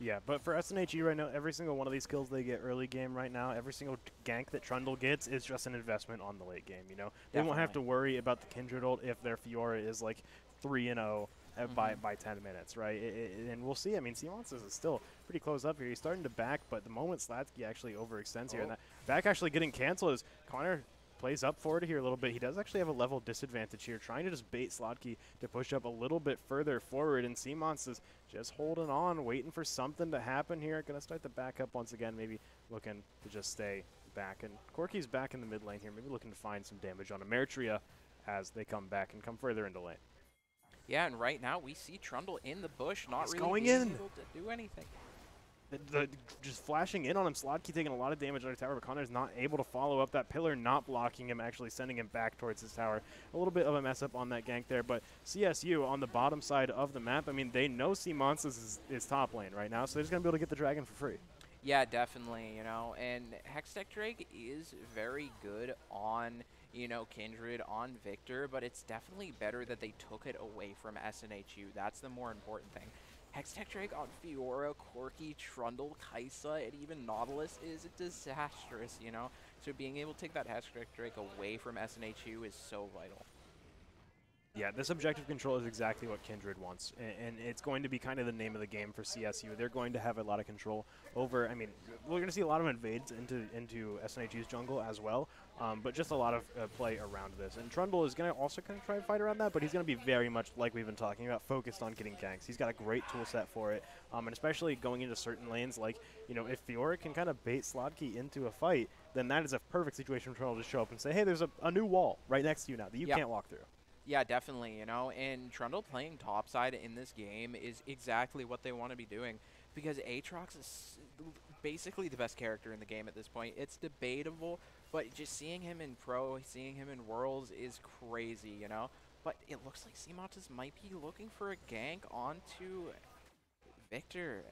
Yeah, but for SNHU right now, every single one of these kills they get early game right now, every single gank that Trundle gets is just an investment on the late game, They won't have to worry about the Kindred ult if their Fiora is like 3-0. By 10 minutes, right? And we'll see. I mean, C-Monsters is still pretty close up here. He's starting to back, but the moment Slatsky actually overextends here, and that back actually getting canceled as Connor plays up forward here a little bit. He does actually have a level disadvantage here, trying to just bait Slotky to push up a little bit further forward, and C-Monsters just holding on, waiting for something to happen here. Going to start the back up once again, maybe looking to just stay back. And Corky's back in the mid lane here, maybe looking to find some damage on Emertria as they come back and come further into lane. Yeah, and right now we see Trundle in the bush, not really going being able to do anything. Just flashing in on him, Slotky taking a lot of damage on his tower, but Connor's not able to follow up that pillar, not blocking him, actually sending him back towards his tower. A little bit of a mess up on that gank there, but CSU on the bottom side of the map, I mean, they know C-Monsters is top lane right now, so they're just going to be able to get the dragon for free. Yeah, definitely, and Hextech Drake is very good on Kindred, on Victor, but it's definitely better that they took it away from SNHU. That's the more important thing. Hextech Drake on Fiora, Corky, Trundle, Kaisa, and even Nautilus is disastrous, So being able to take that Hextech Drake away from SNHU is so vital. Yeah, this objective control is exactly what Kindred wants, and it's going to be kind of the name of the game for CSU. They're going to have a lot of control over, I mean, we're going to see a lot of invades into SNHU's jungle as well, but just a lot of play around this. And Trundle is going to also kind of try to fight around that, but he's going to be very much, like we've been talking about, focused on getting ganks. He's got a great tool set for it, and especially going into certain lanes, like, if Fiora can kind of bait Slotky into a fight, then that is a perfect situation for Trundle to show up and say, hey, there's a new wall right next to you now that you can't walk through. Yeah, definitely, and Trundle playing topside in this game is exactly what they want to be doing, because Aatrox is basically the best character in the game at this point. It's debatable, but just seeing him in Pro, seeing him in Worlds is crazy, But it looks like C-Monsters might be looking for a gank onto Victor.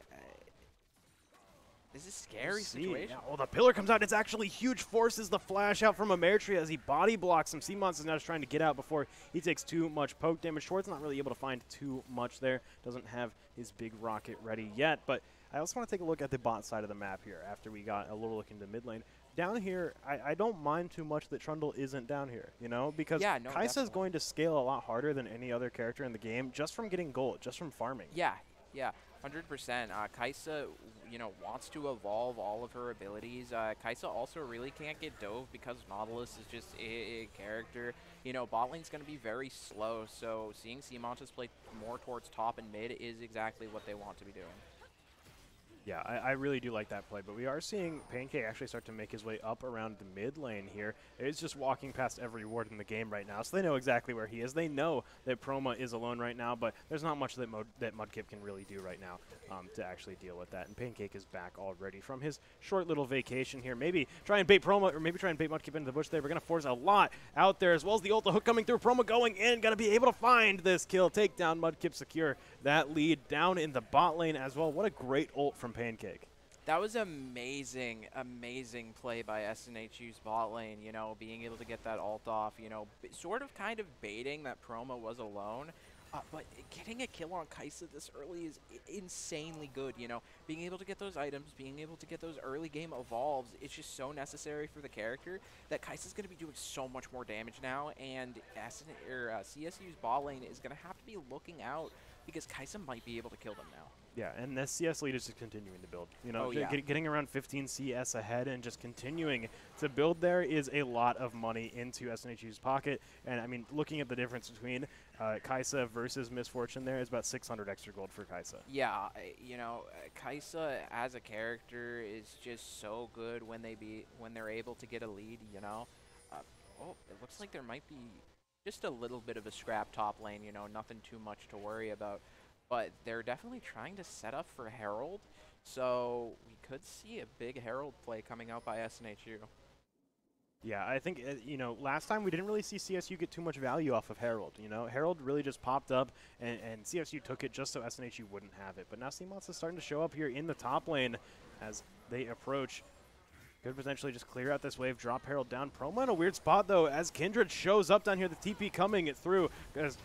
This is a scary situation. Yeah, well, the pillar comes out. It's actually huge. Forces the flash out from Emertria as he body blocks him. C-Monsters now just trying to get out before he takes too much poke damage. Schwartz not really able to find too much there. Doesn't have his big rocket ready yet. But I also want to take a look at the bot side of the map here after we got a little look into mid lane. Down here, I don't mind too much that Trundle isn't down here, because Kaisa is going to scale a lot harder than any other character in the game just from getting gold, just from farming. Yeah, 100%. Kaisa, wants to evolve all of her abilities. Kaisa also really can't get dove because Nautilus is just a character. Bot lane's going to be very slow, so seeing C-Monsters play more towards top and mid is exactly what they want to be doing. Yeah, I really do like that play, but we are seeing Pancake actually start to make his way up around the mid lane here. It's just walking past every ward in the game right now, so they know exactly where he is. They know that Proma is alone right now, but there's not much that Mudkip can really do right now to actually deal with that. And Pancake is back already from his short little vacation here. Maybe try and bait Proma, or maybe try and bait Mudkip into the bush there. We're going to force a lot out there, as well as the ult, the hook coming through. Proma going in, going to be able to find this kill, take down Mudkip, secure that lead down in the bot lane as well. What a great ult from Pancake. That was amazing, amazing play by SNHU's bot lane, you know, being able to get that ult off, you know, sort of kind of baiting that Proma was alone. But getting a kill on Kai'Sa this early is insanely good, you know. Being able to get those items, being able to get those early game evolves, it's just so necessary for the character that Kai'Sa's going to be doing so much more damage now, and CSU's bot lane is going to have to be looking out because Kai'Sa might be able to kill them now. Yeah, and the CS lead is just continuing to build. You know, yeah. Getting around 15 CS ahead and just continuing to build there is a lot of money into SNHU's pocket. And, I mean, looking at the difference between Kai'Sa versus Misfortune there is about 600 extra gold for Kai'Sa. Yeah, you know, Kai'Sa as a character is just so good when they're able to get a lead, you know. Oh, it looks like there might be just a little bit of a scrap top lane, you know, nothing too much to worry about. But they're definitely trying to set up for Herald, so we could see a big Herald play coming out by SNHU. Yeah, I think, you know, last time we didn't really see CSU get too much value off of Herald. You know, Herald really just popped up, and CSU took it just so SNHU wouldn't have it. But now CMONS is starting to show up here in the top lane as they approach. Could potentially just clear out this wave, drop Herald down. Proma in a weird spot, though, as Kindred shows up down here. The TP coming through as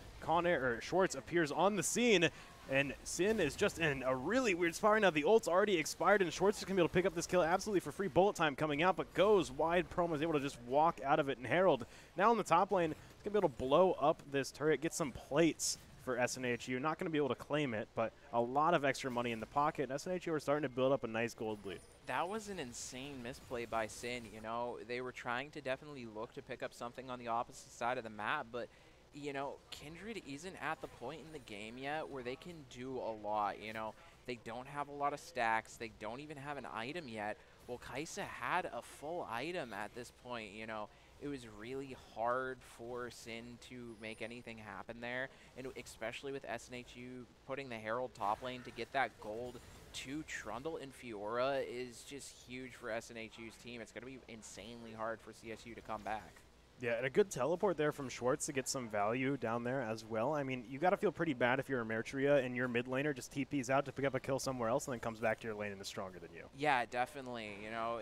Schwartz appears on the scene. And Sin is just in a really weird spot right now. The ult's already expired, and Schwartz is going to be able to pick up this kill absolutely for free. Bullet time coming out, but goes wide. Proma is able to just walk out of it, and Herald now in the top lane is going to be able to blow up this turret, get some plates for SNHU. Not going to be able to claim it, but a lot of extra money in the pocket. And SNHU are starting to build up a nice gold lead. That was an insane misplay by Sin, you know. They were trying to definitely look to pick up something on the opposite side of the map, but you know, Kindred isn't at the point in the game yet where they can do a lot, you know. They don't have a lot of stacks. They don't even have an item yet. Well, Kai'Sa had a full item at this point, you know. It was really hard for Sin to make anything happen there, and especially with SNHU putting the Herald top lane to get that gold to Trundle and Fiora is just huge for SNHU's team. It's going to be insanely hard for CSU to come back. Yeah, and a good teleport there from Schwartz to get some value down there as well. I mean, you got to feel pretty bad if you're a Mertria and your mid laner just TPs out to pick up a kill somewhere else and then comes back to your lane and is stronger than you. Yeah, definitely. You know,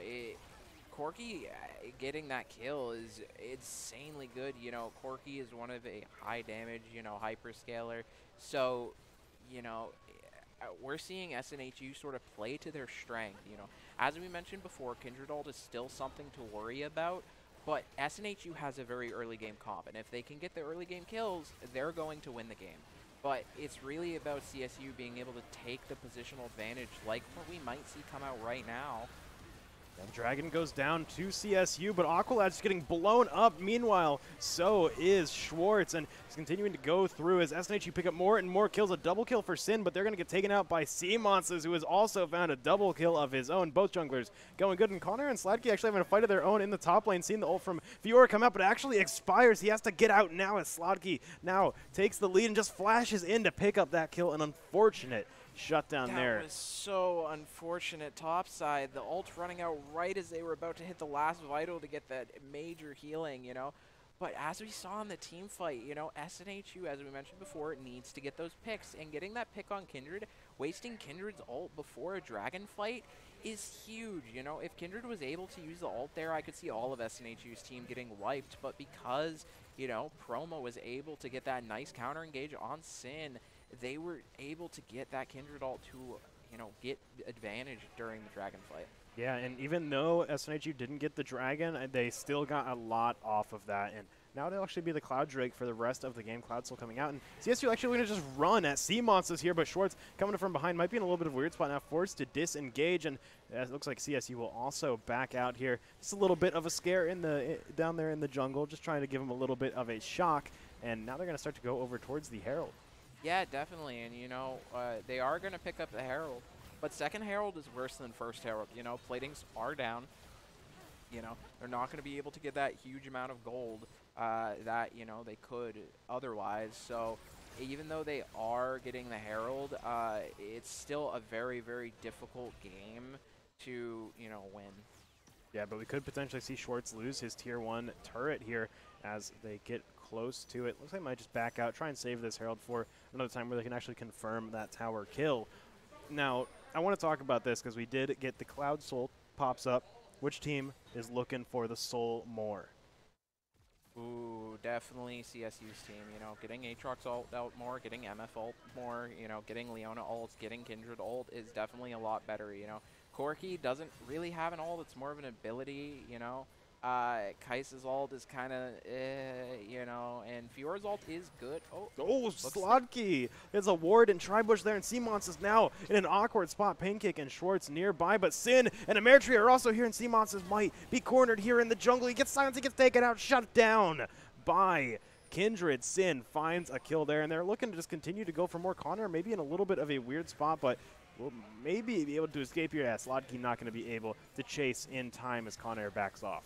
Corki getting that kill is insanely good. You know, Corki is one of a high damage, you know, hyperscaler. So, you know, we're seeing SNHU sort of play to their strength. You know, as we mentioned before, Kindred ult is still something to worry about. But SNHU has a very early game comp, and if they can get the early game kills, they're going to win the game. But it's really about CSU being able to take the positional advantage like what we might see come out right now. And Dragon goes down to CSU, but Aqualad's getting blown up. Meanwhile, so is Schwartz, and he's continuing to go through as SNHU pick up more and more kills. A double kill for Sin, but they're going to get taken out by CMONS, who has also found a double kill of his own. Both junglers going good, and Connor and Sladkey actually having a fight of their own in the top lane. Seeing the ult from Fiora come out, but it actually expires. He has to get out now as Sladkey now takes the lead and just flashes in to pick up that kill. An unfortunate shutdown there. That was so unfortunate. Topside, the ult running out right as they were about to hit the last vital to get that major healing, you know. But as we saw in the team fight, you know, SNHU, as we mentioned before, needs to get those picks. And getting that pick on Kindred, wasting Kindred's ult before a dragon fight is huge. You know, if Kindred was able to use the ult there, I could see all of SNHU's team getting wiped. But because, you know, Proma was able to get that nice counter engage on Sin, they were able to get that Kindred ult to, you know, get advantage during the dragon fight. Yeah, and even though SNHU didn't get the dragon, they still got a lot off of that. And now it'll actually be the Cloud Drake for the rest of the game. Cloud still coming out. And CSU actually going to just run at CMONS is here, but Schwartz coming from behind might be in a little bit of a weird spot now, forced to disengage. And it looks like CSU will also back out here. Just a little bit of a scare in the down there in the jungle, just trying to give him a little bit of a shock. And now they're going to start to go over towards the Herald. Yeah, definitely. And, you know, they are going to pick up the Herald. But second Herald is worse than first Herald. You know, platings are down. You know, they're not going to be able to get that huge amount of gold that, you know, they could otherwise. So even though they are getting the Herald, it's still a very, very difficult game to, you know, win. Yeah, but we could potentially see Schwartz lose his tier 1 turret here as they get close to it. Looks like they might just back out, try and save this Herald for another time where they can actually confirm that tower kill. Now, I want to talk about this because we did get the Cloud Soul pops up. Which team is looking for the soul more? Ooh, definitely CSU's team. You know, getting Aatrox ult out more, getting MF ult more, you know, getting Leona ults, getting Kindred ult is definitely a lot better, you know. Corki doesn't really have an ult, it's more of an ability, you know. Kai'Sa's ult is kind of, you know, and Fiora's ult is good. Oh, Slotki! There's a ward and Tribush there, and Seamons is now in an awkward spot. Pancake and Schwartz nearby, but Sin and Ameritria are also here, and Seamons might be cornered here in the jungle. He gets silenced, he gets taken out, shut down by Kindred. Sin finds a kill there, and they're looking to just continue to go for more. Connor maybe in a little bit of a weird spot, but will maybe be able to escape here. Slotki not going to be able to chase in time as Connor backs off.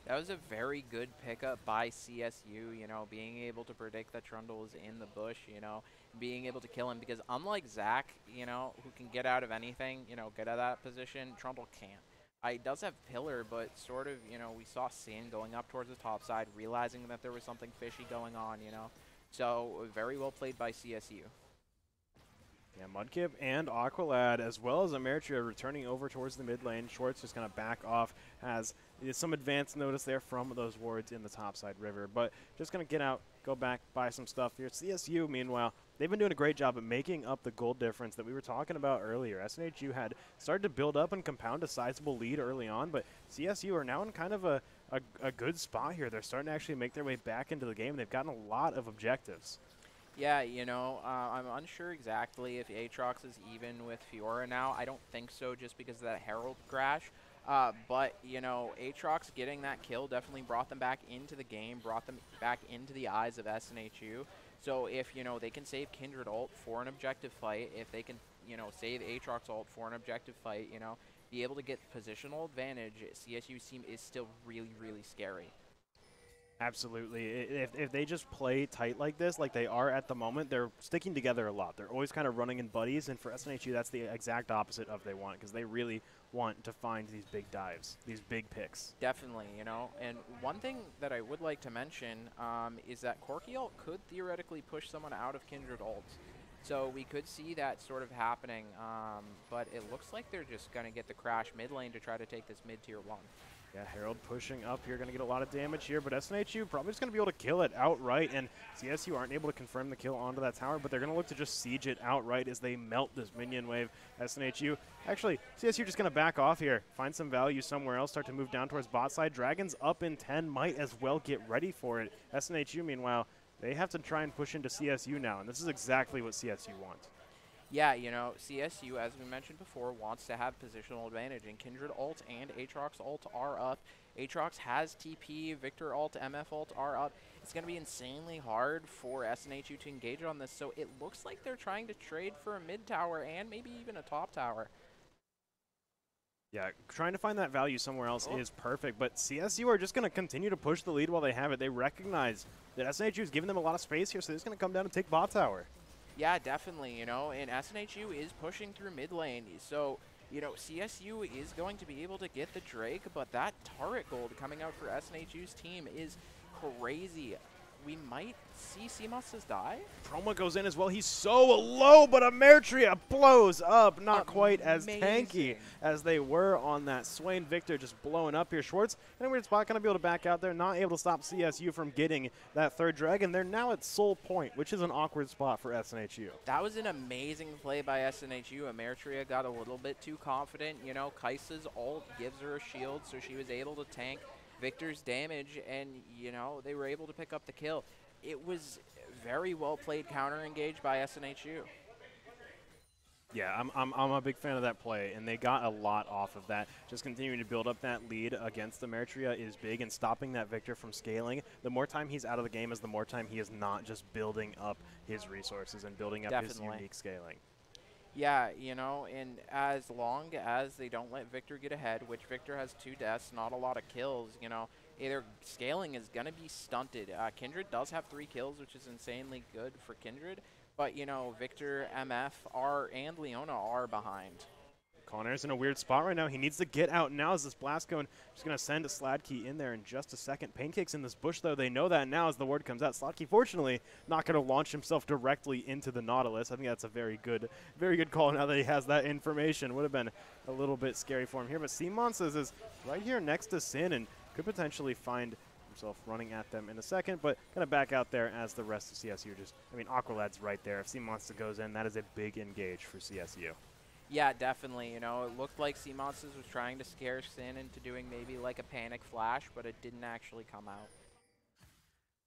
That was a very good pickup by CSU, you know, being able to predict that Trundle is in the bush, you know, being able to kill him, because unlike Zach, you know, who can get out of anything, you know, get out of that position, Trundle can't. He does have Pillar, but sort of, you know, we saw Sin going up towards the top side, realizing that there was something fishy going on, you know. So, very well played by CSU. Yeah, Mudkip and Aqualad, as well as Ameritria, returning over towards the mid lane. Schwartz just going to back off, has some advance notice there from those wards in the topside river. But just going to get out, go back, buy some stuff here. CSU, meanwhile, they've been doing a great job of making up the gold difference that we were talking about earlier. SNHU had started to build up and compound a sizable lead early on, but CSU are now in kind of a good spot here. They're starting to actually make their way back into the game. They've gotten a lot of objectives. Yeah, you know, I'm unsure exactly if Aatrox is even with Fiora now. I don't think so, just because of that Herald crash. But, you know, Aatrox getting that kill definitely brought them back into the game, brought them back into the eyes of SNHU. So if, you know, they can save Kindred ult for an objective fight, if they can, you know, save Aatrox ult for an objective fight, you know, be able to get positional advantage, CSU's team is still really, really scary. Absolutely. If they just play tight like this, like they are at the moment, they're sticking together a lot. They're always kind of running in buddies, and for SNHU, that's the exact opposite of they want, because they really want to find these big dives, these big picks. Definitely, you know. And one thing that I would like to mention is that Corki ult could theoretically push someone out of Kindred ult. So we could see that sort of happening, but it looks like they're just going to get the crash mid lane to try to take this mid tier 1. Yeah, Herald pushing up here, going to get a lot of damage here, but SNHU probably just going to be able to kill it outright, and CSU aren't able to confirm the kill onto that tower, but they're going to look to just siege it outright as they melt this minion wave. SNHU, actually, CSU just going to back off here, find some value somewhere else, start to move down towards bot side. Dragons up in 10, might as well get ready for it. SNHU, meanwhile, they have to try and push into CSU now, and this is exactly what CSU want. Yeah, you know, CSU, as we mentioned before, wants to have positional advantage, and Kindred ult and Aatrox ult are up. Aatrox has TP, Victor ult, MF ult are up. It's going to be insanely hard for SNHU to engage on this, so it looks like they're trying to trade for a mid tower and maybe even a top tower. Yeah, trying to find that value somewhere else is perfect, but CSU are just going to continue to push the lead while they have it. They recognize that SNHU is giving them a lot of space here, so they're just going to come down and take bot tower. Yeah, definitely, you know, and SNHU is pushing through mid lane, so, you know, CSU is going to be able to get the Drake, but that turret gold coming out for SNHU's team is crazy. We might see Seamons die. Chroma goes in as well. He's so low, but Ameritria blows up. Not quite as tanky as they were on that. Swain Victor just blowing up here. Schwartz in a weird spot, going to be able to back out there. Not able to stop CSU from getting that third dragon. They're now at Soul Point, which is an awkward spot for SNHU. That was an amazing play by SNHU. Ameritria got a little bit too confident. You know, Kai'Sa's ult gives her a shield, so she was able to tank Victor's damage, and, you know, they were able to pick up the kill. It was very well played counter engage by SNHU. Yeah, I'm a big fan of that play, and they got a lot off of that. Just continuing to build up that lead against Ameritria is big, and stopping that Victor from scaling. The more time he's out of the game is the more time he is not just building up his resources and building up his unique scaling. Yeah, you know, and as long as they don't let Victor get ahead, which Victor has 2 deaths, not a lot of kills, you know, their scaling is going to be stunted. Kindred does have 3 kills, which is insanely good for Kindred, but, you know, Victor, MF, and Leona are behind. Connor's in a weird spot right now. He needs to get out now as this blast cone just going to send a Sladkey in there in just a second. Pancake's in this bush, though. They know that now as the word comes out. Sladkey, fortunately, not going to launch himself directly into the Nautilus. I think that's a very good call now that he has that information. Would have been a little bit scary for him here. But C-Monsters is right here next to Sin and could potentially find himself running at them in a second, but kind of back out there as the rest of CSU just, I mean, Aqualad's right there. If C-Monster goes in, that is a big engage for CSU. Yeah, definitely. You know, it looked like C-Monsters was trying to scare Sin into doing maybe like a panic flash, but it didn't actually come out.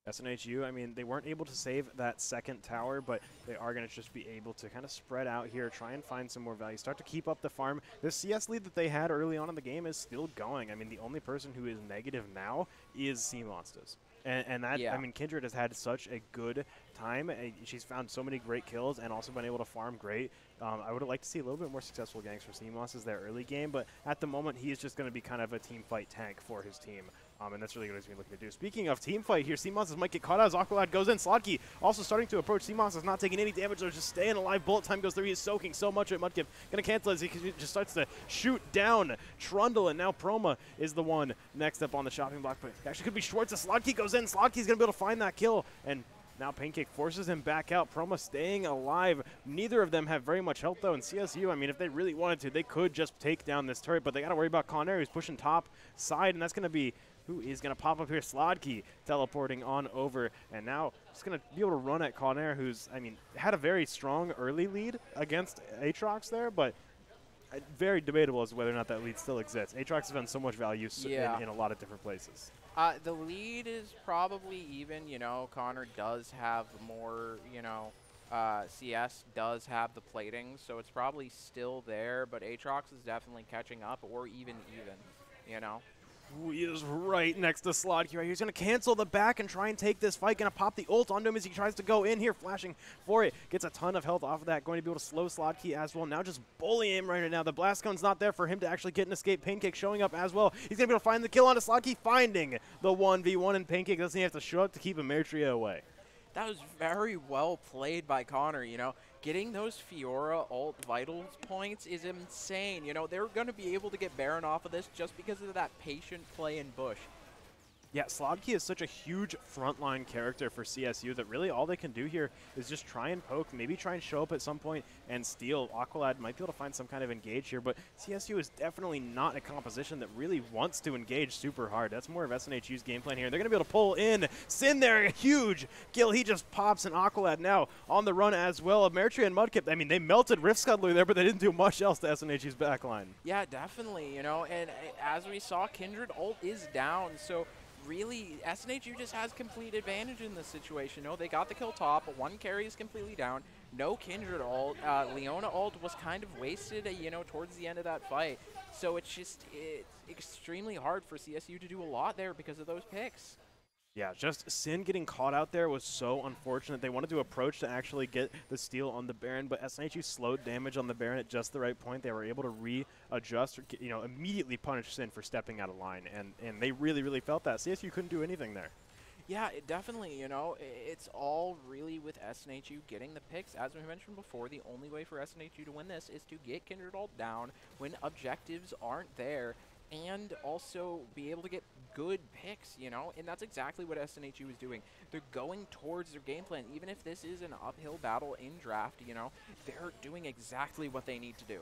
SNHU, I mean, they weren't able to save that second tower, but they are going to just be able to kind of spread out here, try and find some more value, start to keep up the farm. The CS lead that they had early on in the game is still going. I mean, the only person who is negative now is C-Monsters. And that, yeah. I mean, Kindred has had such a good time. She's found so many great kills and also been able to farm great. I would like to see a little bit more successful ganks for C-Monsters their early game, but at the moment, he is just going to be kind of a team fight tank for his team. And that's really what he's going to be looking to do. Speaking of team fight here, C-Monsters might get caught out as Aqualad goes in. Sladkey also starting to approach. C-Monsters not taking any damage. They're just staying alive. Bullet time goes through. He is soaking so much at Mudkip. Going to cancel as he just starts to shoot down Trundle. And now Proma is the one next up on the shopping block. But actually could be Schwartz as Sladkey goes in. Sladkey's going to be able to find that kill. And now Pancake forces him back out. Proma staying alive. Neither of them have very much health, though. And CSU, I mean, if they really wanted to, they could just take down this turret. But they got to worry about Conair, who's pushing top side. And that's going to be who is going to pop up here. Sladkey teleporting on over. And now just going to be able to run at Conair, who's, I mean, had a very strong early lead against Aatrox there. But very debatable as to whether or not that lead still exists. Aatrox has found so much value in a lot of different places. The lead is probably even, you know. Connor does have more, you know, CS does have the plating, so it's probably still there, but Aatrox is definitely catching up, or even, you know. Ooh, he is right next to Sladkey right here. He's going to cancel the back and try and take this fight. Going to pop the ult onto him as he tries to go in here, flashing for it. Gets a ton of health off of that. Going to be able to slow Sladkey as well. Now just bully him right now. The blast cone's not there for him to actually get an escape. Pancake showing up as well. He's going to be able to find the kill onto Sladkey, finding the 1v1, and Pancake doesn't have to show up to keep Emertria away. That was very well played by Connor, you know. Getting those Fiora ult vitals points is insane. You know, they're going to be able to get Baron off of this just because of that patient play in Bush. Yeah, Sladkey is such a huge frontline character for CSU that really all they can do here is just try and poke, maybe try and show up at some point and steal. Aqualad might be able to find some kind of engage here, but CSU is definitely not a composition that really wants to engage super hard. That's more of SNHU's game plan here. They're going to be able to pull in. Sin there, a huge kill. He just pops, and Aqualad now on the run as well. Emertria and Mudkip, I mean, they melted Rift Scuddler there, but they didn't do much else to SNHU's backline. Yeah, definitely, you know, and as we saw, Kindred ult is down, so really, SNHU just has complete advantage in this situation. No, they got the kill top. One carry is completely down. No Kindred ult. Leona ult was kind of wasted, you know, towards the end of that fight. So it's extremely hard for CSU to do a lot there because of those picks. Yeah, just Sin getting caught out there was so unfortunate. They wanted to approach to actually get the steal on the Baron, but SNHU slowed damage on the Baron at just the right point. They were able to readjust, or, you know, immediately punish Sin for stepping out of line, and they really, really felt that. CSU couldn't do anything there. Yeah, definitely, you know, it's all really with SNHU getting the picks. As we mentioned before, the only way for SNHU to win this is to get Kindred ult down when objectives aren't there, and also be able to get good picks, you know, and that's exactly what SNHU is doing. They're going towards their game plan. Even if this is an uphill battle in draft, you know, they're doing exactly what they need to do.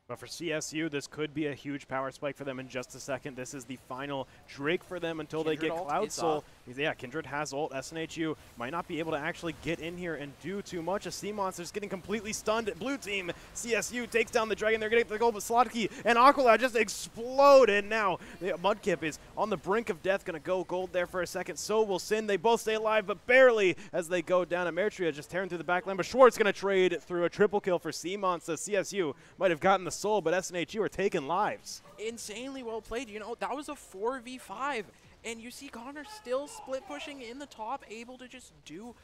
But for CSU, this could be a huge power spike for them in just a second. This is the final Drake for them until Kindred they get Cloud Soul. Yeah, Kindred has ult. SNHU might not be able to actually get in here and do too much. A C-Monster's getting completely stunned. Blue team, CSU takes down the Dragon. They're going to get the goal, but Sladkey and Aqualad just explode. And now Mudkip is on the brink of death. Going to go gold there for a second. So will Sin. They both stay alive, but barely as they go down. Emertria just tearing through the back line, but Schwartz going to trade through a triple kill for C-Monster. CSU might have gotten the soul, but SNHU are taking lives. Insanely well played. You know, that was a 4v5. And you see Connor still split pushing in the top, able to just do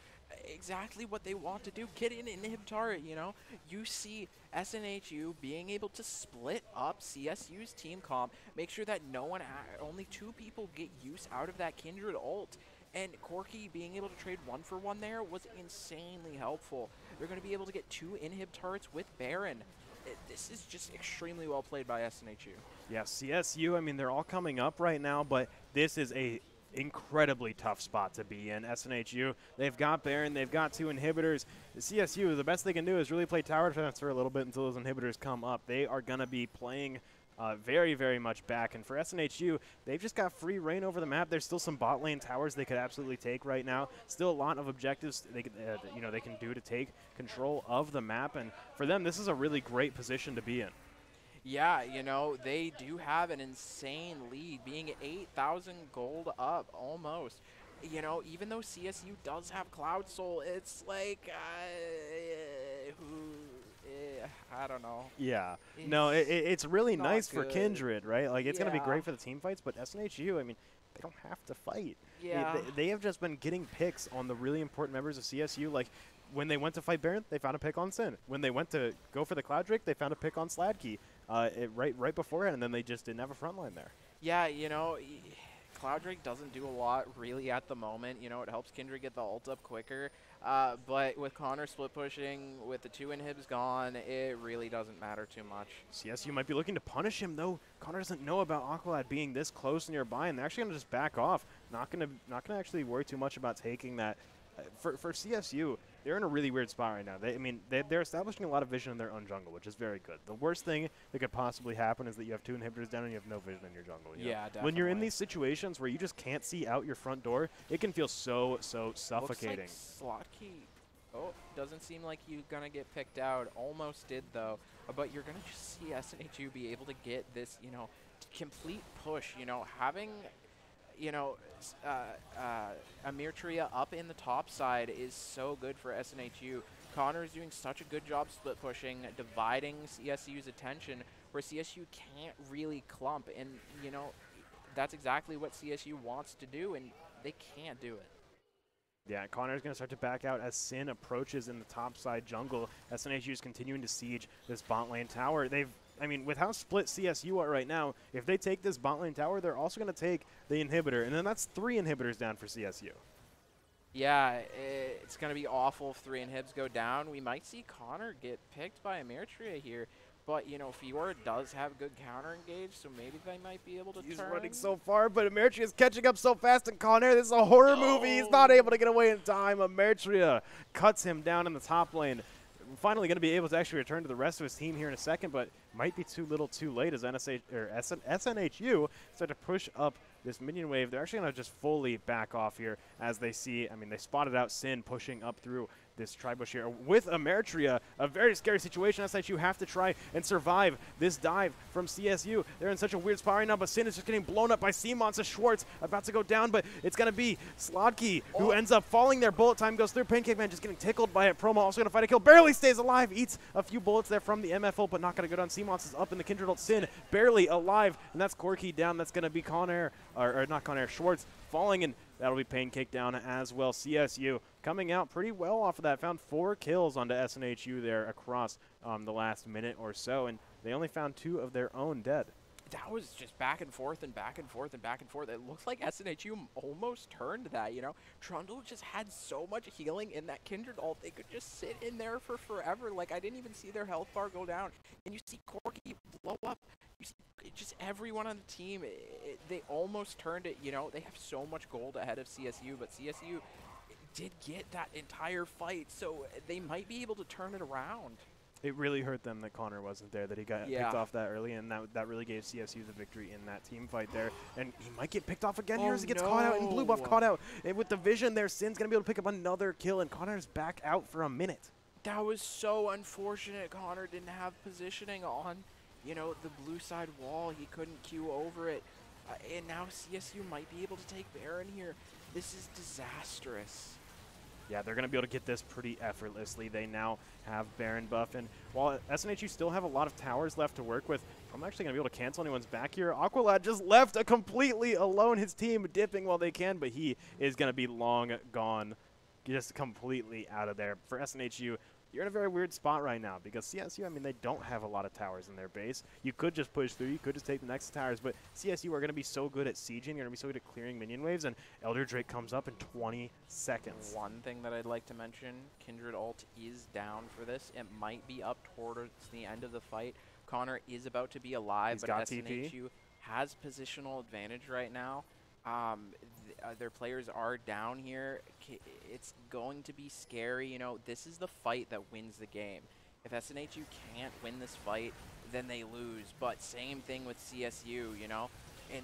exactly what they want to do. Get an inhib turret, you know? You see SNHU being able to split up CSU's team comp, make sure that only 2 people get use out of that Kindred ult. And Corki being able to trade 1-for-1 there was insanely helpful. They're going to be able to get 2 inhib turrets with Baron. This is just extremely well played by SNHU. Yeah, CSU, I mean, they're all coming up right now, but this is a incredibly tough spot to be in. SNHU, they've got Baron, they've got 2 inhibitors. CSU, the best they can do is really play tower defense for a little bit until those inhibitors come up. They are going to be playing very, very much back. And for SNHU, they've just got free reign over the map. There's still some bot lane towers they could absolutely take right now. Still a lot of objectives they can do to take control of the map. And for them, this is a really great position to be in. Yeah, you know, they do have an insane lead, being 8,000 gold up almost. You know, even though CSU does have Cloud Soul, it's like, I don't know. Yeah. No, it's really nice good. for Kindred, right? Like, it's going to be great for the team fights, but SNHU, I mean, they don't have to fight. Yeah. They have just been getting picks on the really important members of CSU. Like, when they went to fight Baron, they found a pick on Sin. When they went to go for the Cloud Drake, they found a pick on Sladkey right beforehand, and then they just didn't have a front line there. Yeah, you know, Cloud Drake doesn't do a lot really at the moment. You know, it helps Kindred get the ult up quicker. But with Connor split pushing, with the 2 inhibs gone, it really doesn't matter too much. CSU might be looking to punish him, though. Connor doesn't know about Aqualad being this close nearby, and they're actually going to just back off. Not going to actually worry too much about taking that. For CSU, they're in a really weird spot right now. They're establishing a lot of vision in their own jungle, which is very good. The worst thing that could possibly happen is that you have 2 inhibitors down and you have no vision in your jungle. You know? Definitely. When you're in these situations where you just can't see out your front door, it can feel so suffocating. Looks like Sladkey, doesn't seem like you're going to get picked out. Almost did, though. But you're going to just see SNHU be able to get this, you know, complete push. You know, having, you know, Amirtria up in the top side is so good for SNHU. Connor is doing such a good job split pushing, dividing CSU's attention, where CSU can't really clump. And, you know, that's exactly what CSU wants to do, and they can't do it. Yeah, Connor's going to start to back out as Sin approaches in the top side jungle. SNHU is continuing to siege this bot lane tower. I mean, with how split CSU are right now, if they take this bot lane tower, they're also going to take the inhibitor, and then that's 3 inhibitors down for CSU. Yeah, it's going to be awful if 3 inhibs go down. We might see Connor get picked by Amirtria here, but, you know, Fiora does have good counter engage, so maybe they might be able to He's turn. running so far, but Amirtria is catching up so fast, and Connor, this is a horror movie. He's not able to get away in time. Amirtria cuts him down in the top lane. Finally going to be able to actually return to the rest of his team here in a second, but might be too little too late as SNHU start to push up this minion wave. They're actually going to just fully back off here as they see, I mean, they spotted out Sin pushing up through this tri-bush here. With Amirtria, a very scary situation. SNHU have to try and survive this dive from CSU. They're in such a weird spot right now, but Sin is just getting blown up by C-Monster. Schwartz about to go down, but it's going to be Sladkey who ends up falling there. Bullet time goes through. Pancake Man just getting tickled by it. Promo also going to fight a kill. Barely stays alive. Eats a few bullets there from the MFO, but not going to go down. C-Monster's up in the Kindred ult. Sin barely alive, and that's Corki down. That's going to be Conair, or not Conair, Schwartz falling, and that'll be Pancake down as well. CSU coming out pretty well off of that. Found 4 kills onto SNHU there across the last minute or so, and they only found 2 of their own dead. That was just back and forth and back and forth and back and forth. It looks like SNHU almost turned that, you know. Trundle just had so much healing in that Kindred ult. They could just sit in there for forever. Like, I didn't even see their health bar go down. And you see Corki blow up. You see just everyone on the team. They almost turned it, you know. They have so much gold ahead of CSU, but CSU did get that entire fight, so they might be able to turn it around. It really hurt them that Connor wasn't there, that he got picked off that early, and that really gave CSU the victory in that team fight there. And he might get picked off again here as he gets caught out, and Blue Buff caught out. And with the vision there, Sin's going to be able to pick up another kill, and Connor's back out for a minute. That was so unfortunate. Connor didn't have positioning on, you know, the blue side wall. He couldn't queue over it. And now CSU might be able to take Baron here. This is disastrous. Yeah, they're going to be able to get this pretty effortlessly. They now have Baron buff, and while SNHU still have a lot of towers left to work with, I'm actually going to be able to cancel anyone's back here. Aqualad just left completely alone. His team dipping while they can, but he is going to be long gone. Just completely out of there. For SNHU, you're in a very weird spot right now because CSU, I mean, they don't have a lot of towers in their base. You could just push through. You could just take the next towers, but CSU are going to be so good at sieging. You're going to be so good at clearing minion waves, and Elder Drake comes up in 20 seconds. One thing that I'd like to mention, Kindred ult is down for this. It might be up towards the end of the fight. Connor is about to be alive, but SNHU has positional advantage right now. Their players are down here. It's going to be scary. You know, this is the fight that wins the game. If SNHU can't win this fight, then they lose. But same thing with CSU, you know. And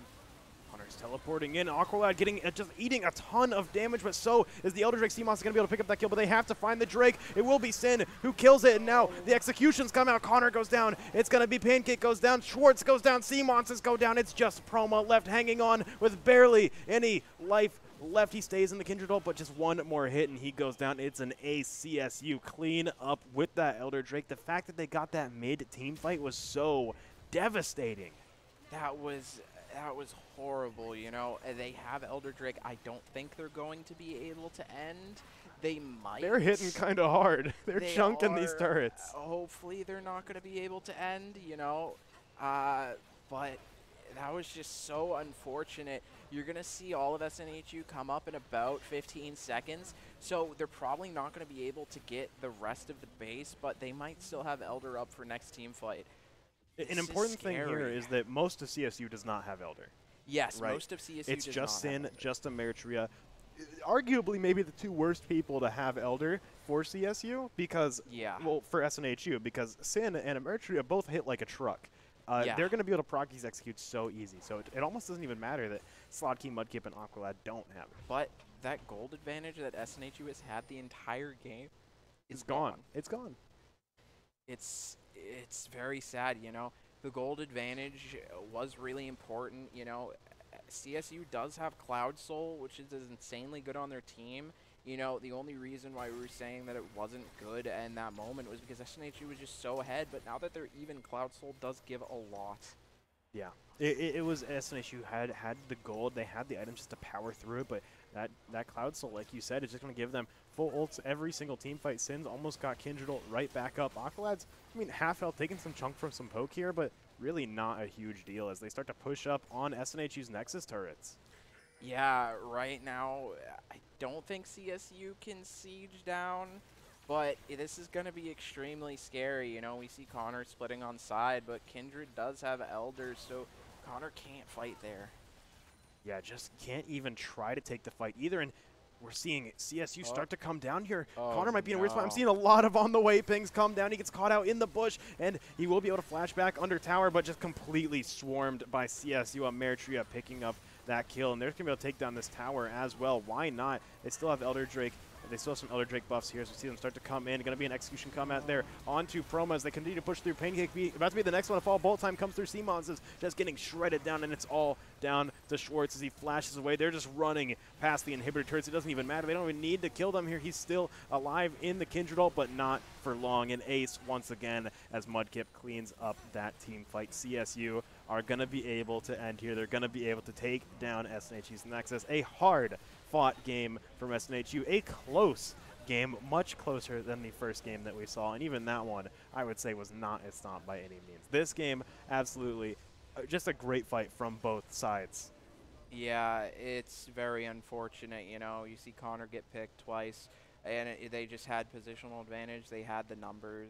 Connor's teleporting in. Aqualad getting just eating a ton of damage, but so is the Elder Drake. CMOS is going to be able to pick up that kill, but they have to find the Drake. It will be Sin who kills it, and now the executions come out. Connor goes down. It's going to be Pancake goes down. Schwartz goes down. CMOS go down. It's just Promo left hanging on with barely any life left. He stays in the Kindred ult, but just one more hit, and he goes down. It's an ACSU clean up with that Elder Drake. The fact that they got that mid-team fight was so devastating. That was horrible, you know. They have Elder Drake. I don't think they're going to be able to end. They might. They're hitting kind of hard. They're chunking these turrets. Hopefully they're not going to be able to end, you know. But that was just so unfortunate. You're going to see all of SNHU come up in about 15 seconds. So they're probably not going to be able to get the rest of the base, but they might still have Elder up for next team fight. An important thing here is that most of CSU does not have Elder. Yes, right? most of CSU it's does just not Sin, have just Eritrea. Arguably, maybe the two worst people to have Elder for CSU because, well, for SNHU, because Sin and Eritrea both hit like a truck. They're going to be able to proc these executes so easy. So it almost doesn't even matter that Slodkey, Mudkip, and Aqualad don't have it. But that gold advantage that SNHU has had the entire game is gone. It's gone. It's very sad, you know. The gold advantage was really important, you know. CSU does have Cloud Soul, which is insanely good on their team. You know, the only reason why we were saying that it wasn't good in that moment was because SNHU was just so ahead, but now that they're even, Cloud Soul does give a lot. Yeah, it was SNHU had the gold, they had the items just to power through it, but that Cloud Soul, like you said, is just going to give them full ults every single team fight. Sins almost got Kindred ult right back up. Aqualad's, I mean, half health, taking some chunk from some poke here, but really not a huge deal as they start to push up on SNHU's Nexus turrets. Yeah, right now, I don't think CSU can siege down, but this is going to be extremely scary. You know, we see Connor splitting on side, but Kindred does have Elders, so Connor can't fight there. Yeah, just can't even try to take the fight either, and we're seeing CSU start to come down here. Connor might be in a weird spot. I'm seeing a lot of on-the-way pings come down. He gets caught out in the bush, and he will be able to flash back under tower, but just completely swarmed by CSU. Eritrea picking up that kill, and they're going to be able to take down this tower as well. Why not? They still have Elder Drake. They still have some Elder Drake buffs here, so we see them start to come in. Going to be an execution combat there onto Promo as they continue to push through. Pancake about to be the next one to fall. Bolt time comes through. CMOS is just getting shredded down, and it's all down to Schwartz as he flashes away. They're just running past the inhibitor turrets. It doesn't even matter. They don't even need to kill them here. He's still alive in the Kindred ult, but not for long. And Ace once again as Mudkip cleans up that team fight. CSU are going to be able to end here. They're going to be able to take down SNHU's Nexus. A hard-fought game from SNHU. A close game, much closer than the first game that we saw. And even that one, I would say, was not a stomp by any means. This game, absolutely, just a great fight from both sides. Yeah, it's very unfortunate. You know, you see Connor get picked twice, and they just had positional advantage. They had the numbers.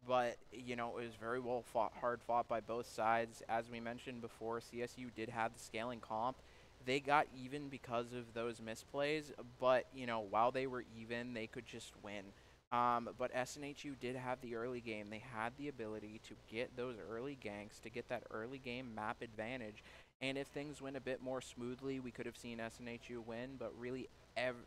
But, you know, it was very well fought, hard fought by both sides. As we mentioned before, CSU did have the scaling comp. They got even because of those misplays, but, you know, while they were even, they could just win. But SNHU did have the early game. They had the ability to get those early ganks, to get that early game map advantage. And if things went a bit more smoothly, we could have seen SNHU win, but really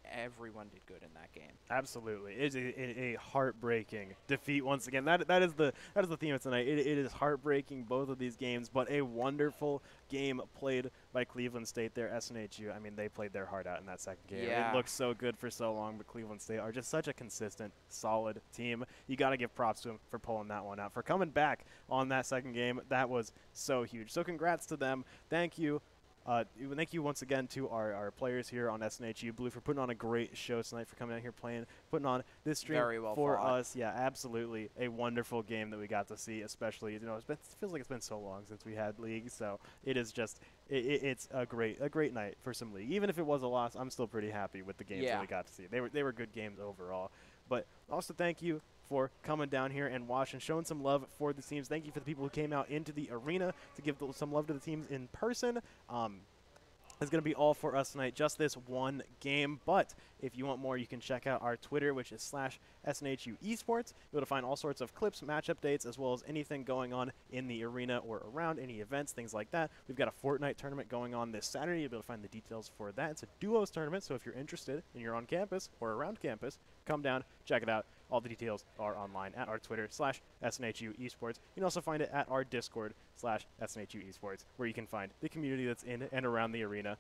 everyone did good in that game. Absolutely, it's a heartbreaking defeat once again. That is the theme of tonight. It is heartbreaking, both of these games, but a wonderful game played by Cleveland State there. SNHU, I mean, they played their heart out in that second game. Yeah. It looked so good for so long, but Cleveland State are just such a consistent, solid team. You got to give props to them for pulling that one out, for coming back on that second game. That was so huge. So congrats to them. Thank you. Thank you once again to our players here on SNHU Blue for putting on a great show tonight, for coming out here putting on this stream Very well for fought. us. Yeah, absolutely a wonderful game that we got to see. Especially, it feels like it's been so long since we had league, so it is just it's a great night for some league. Even if it was a loss, I'm still pretty happy with the games that we got to see. They were good games overall. But also thank you for coming down here and watching, showing some love for the teams. Thank you for the people who came out into the arena to give some love to the teams in person. It's going to be all for us tonight, just this one game. But if you want more, you can check out our Twitter, which is /SNHU Esports. You'll be able to find all sorts of clips, match updates, as well as anything going on in the arena or around, any events, things like that. We've got a Fortnite tournament going on this Saturday. You'll be able to find the details for that. It's a duos tournament, so if you're interested and you're on campus or around campus, come down, check it out. All the details are online at our Twitter /SNHU Esports. You can also find it at our Discord /SNHU Esports, where you can find the community that's in and around the arena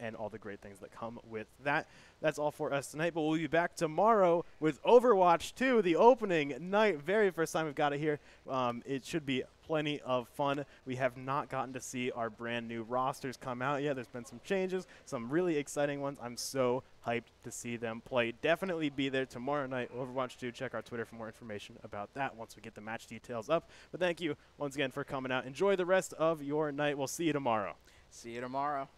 and all the great things that come with that. That's all for us tonight, but we'll be back tomorrow with Overwatch 2, the opening night. Very first time we've got it here. It should be plenty of fun. We have not gotten to see our brand new rosters come out yet. There's been some changes, some really exciting ones. I'm so hyped to see them play. Definitely be there tomorrow night, Overwatch 2. Check our Twitter for more information about that once we get the match details up. But thank you once again for coming out. Enjoy the rest of your night. We'll see you tomorrow. See you tomorrow.